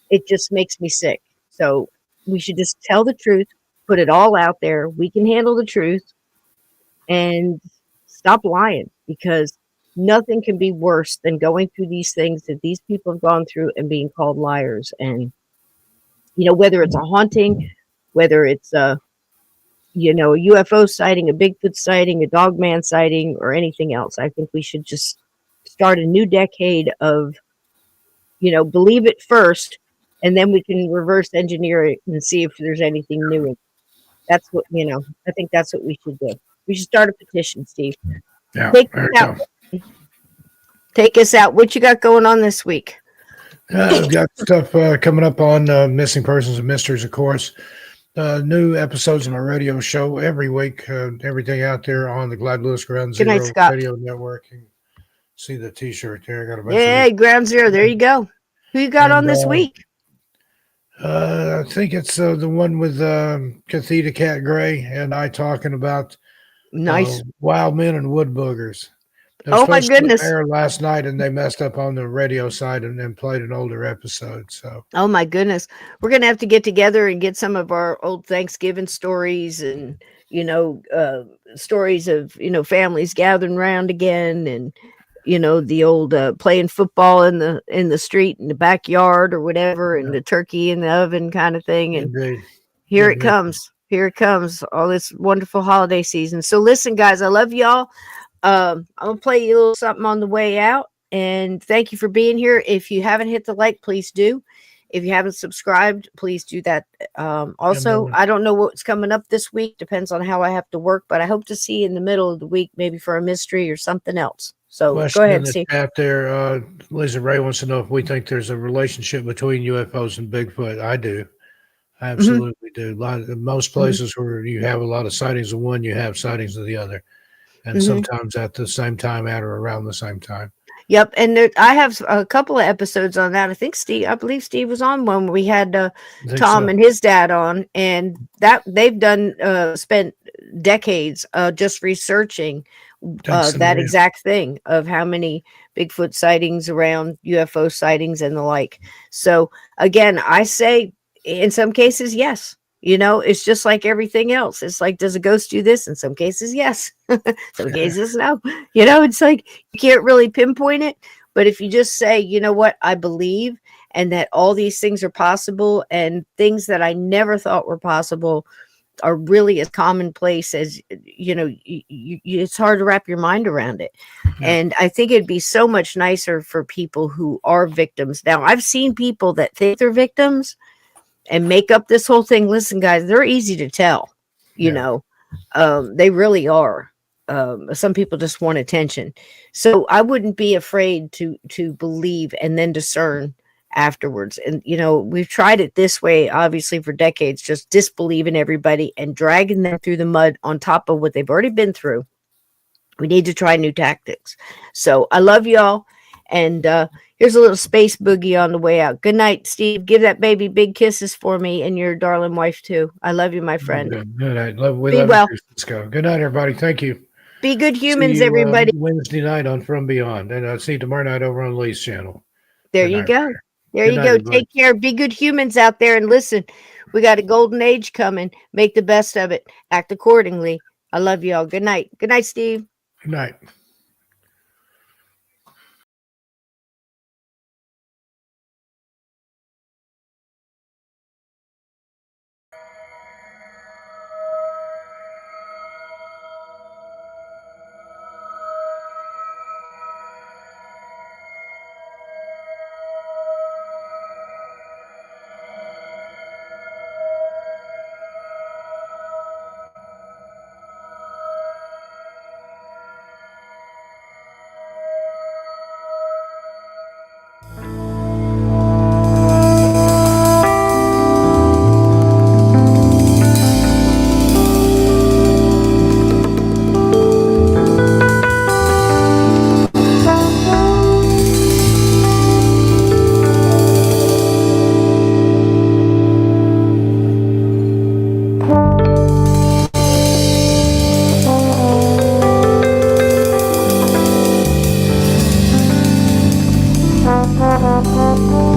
Speaker 19: it just makes me sick. So we should just tell the truth, put it all out there. We can handle the truth and stop lying, because nothing can be worse than going through these things that these people have gone through and being called liars. And, whether it's a haunting, whether it's a UFO sighting, a Bigfoot sighting, a dogman sighting, or anything else, I think we should just start a new decade of, believe it first, and then we can reverse engineer it and see if there's anything new. That's what, I think that's what we should do. We should start a petition, Steve.
Speaker 5: Yeah,
Speaker 19: Take us out. What you got going on this week?
Speaker 5: I've got stuff coming up on missing persons and mysteries, of course. New episodes of my radio show every week. Everything out there on the Glad Lewis Ground
Speaker 19: Good
Speaker 5: Zero
Speaker 19: night, Scott.
Speaker 5: Radio Network. You can see the T-shirt there. I got a bunch
Speaker 19: Yay, Ground Zero. There you go. Who you got on this week?
Speaker 5: I think it's the one with Catheta Cat Gray and I talking about
Speaker 19: nice
Speaker 5: wild men and wood boogers.
Speaker 19: Oh my goodness!
Speaker 5: Air last night, and they messed up on the radio side and then played an older episode. So,
Speaker 19: oh my goodness, we're gonna have to get together and get some of our old Thanksgiving stories, and stories of families gathering around again, and the old playing football in the street in the backyard or whatever, and the turkey in the oven kind of thing. And here it comes. Here it comes. All this wonderful holiday season. So listen, guys, I love y'all. I'm gonna play you a little something on the way out, and thank you for being here. If you haven't hit the like, please do. If you haven't subscribed, please do that. Also, I don't know what's coming up this week, depends on how I have to work, but I hope to see you in the middle of the week, maybe for a mystery or something else. So
Speaker 5: question
Speaker 19: go ahead,
Speaker 5: in the
Speaker 19: Steve.
Speaker 5: chat there, Lisa Ray wants to know if we think there's a relationship between UFOs and Bigfoot. I do. I absolutely do. Most places where you have a lot of sightings of one, you have sightings of the other. And sometimes at the same time, at or around the same time.
Speaker 19: Yep, and I have a couple of episodes on that. I believe Steve was on one where we had Tom and his dad on, and that they've done spent decades just researching that exact thing of how many Bigfoot sightings around UFO sightings and the like. So again, I say in some cases, yes. It's just like everything else. It's like, does a ghost do this? In some cases, yes. Some cases, no. It's like you can't really pinpoint it. But if you just say, you know what, I believe, and that all these things are possible, and things that I never thought were possible are really as commonplace as, it's hard to wrap your mind around it. Yeah. And I think it'd be so much nicer for people who are victims. Now, I've seen people that think they're victims and make up this whole thing. Listen, guys, they're easy to tell, they really are. Some people just want attention. So I wouldn't be afraid to believe and then discern afterwards. And, we've tried it this way, obviously, for decades, just disbelieving everybody and dragging them through the mud on top of what they've already been through. We need to try new tactics. So I love y'all. And here's a little space boogie on the way out. Good night, Steve. Give that baby big kisses for me and your darling wife too. I love you, my friend.
Speaker 5: Good night. We
Speaker 19: Be
Speaker 5: love
Speaker 19: well.
Speaker 5: you, Cisco. Good night, everybody. Thank you.
Speaker 19: Be good
Speaker 5: See
Speaker 19: humans,
Speaker 5: you,
Speaker 19: everybody.
Speaker 5: Wednesday night on From Beyond, and I'll see you tomorrow night over on Lee's channel.
Speaker 19: There
Speaker 5: Good
Speaker 19: you
Speaker 5: night,
Speaker 19: go.
Speaker 5: Ray.
Speaker 19: There
Speaker 5: Good
Speaker 19: you
Speaker 5: night,
Speaker 19: go.
Speaker 5: everybody.
Speaker 19: Take care. Be good humans out there, and listen. We got a golden age coming. Make the best of it. Act accordingly. I love you all. Good night. Good night, Steve.
Speaker 5: Good night.
Speaker 11: Thank you.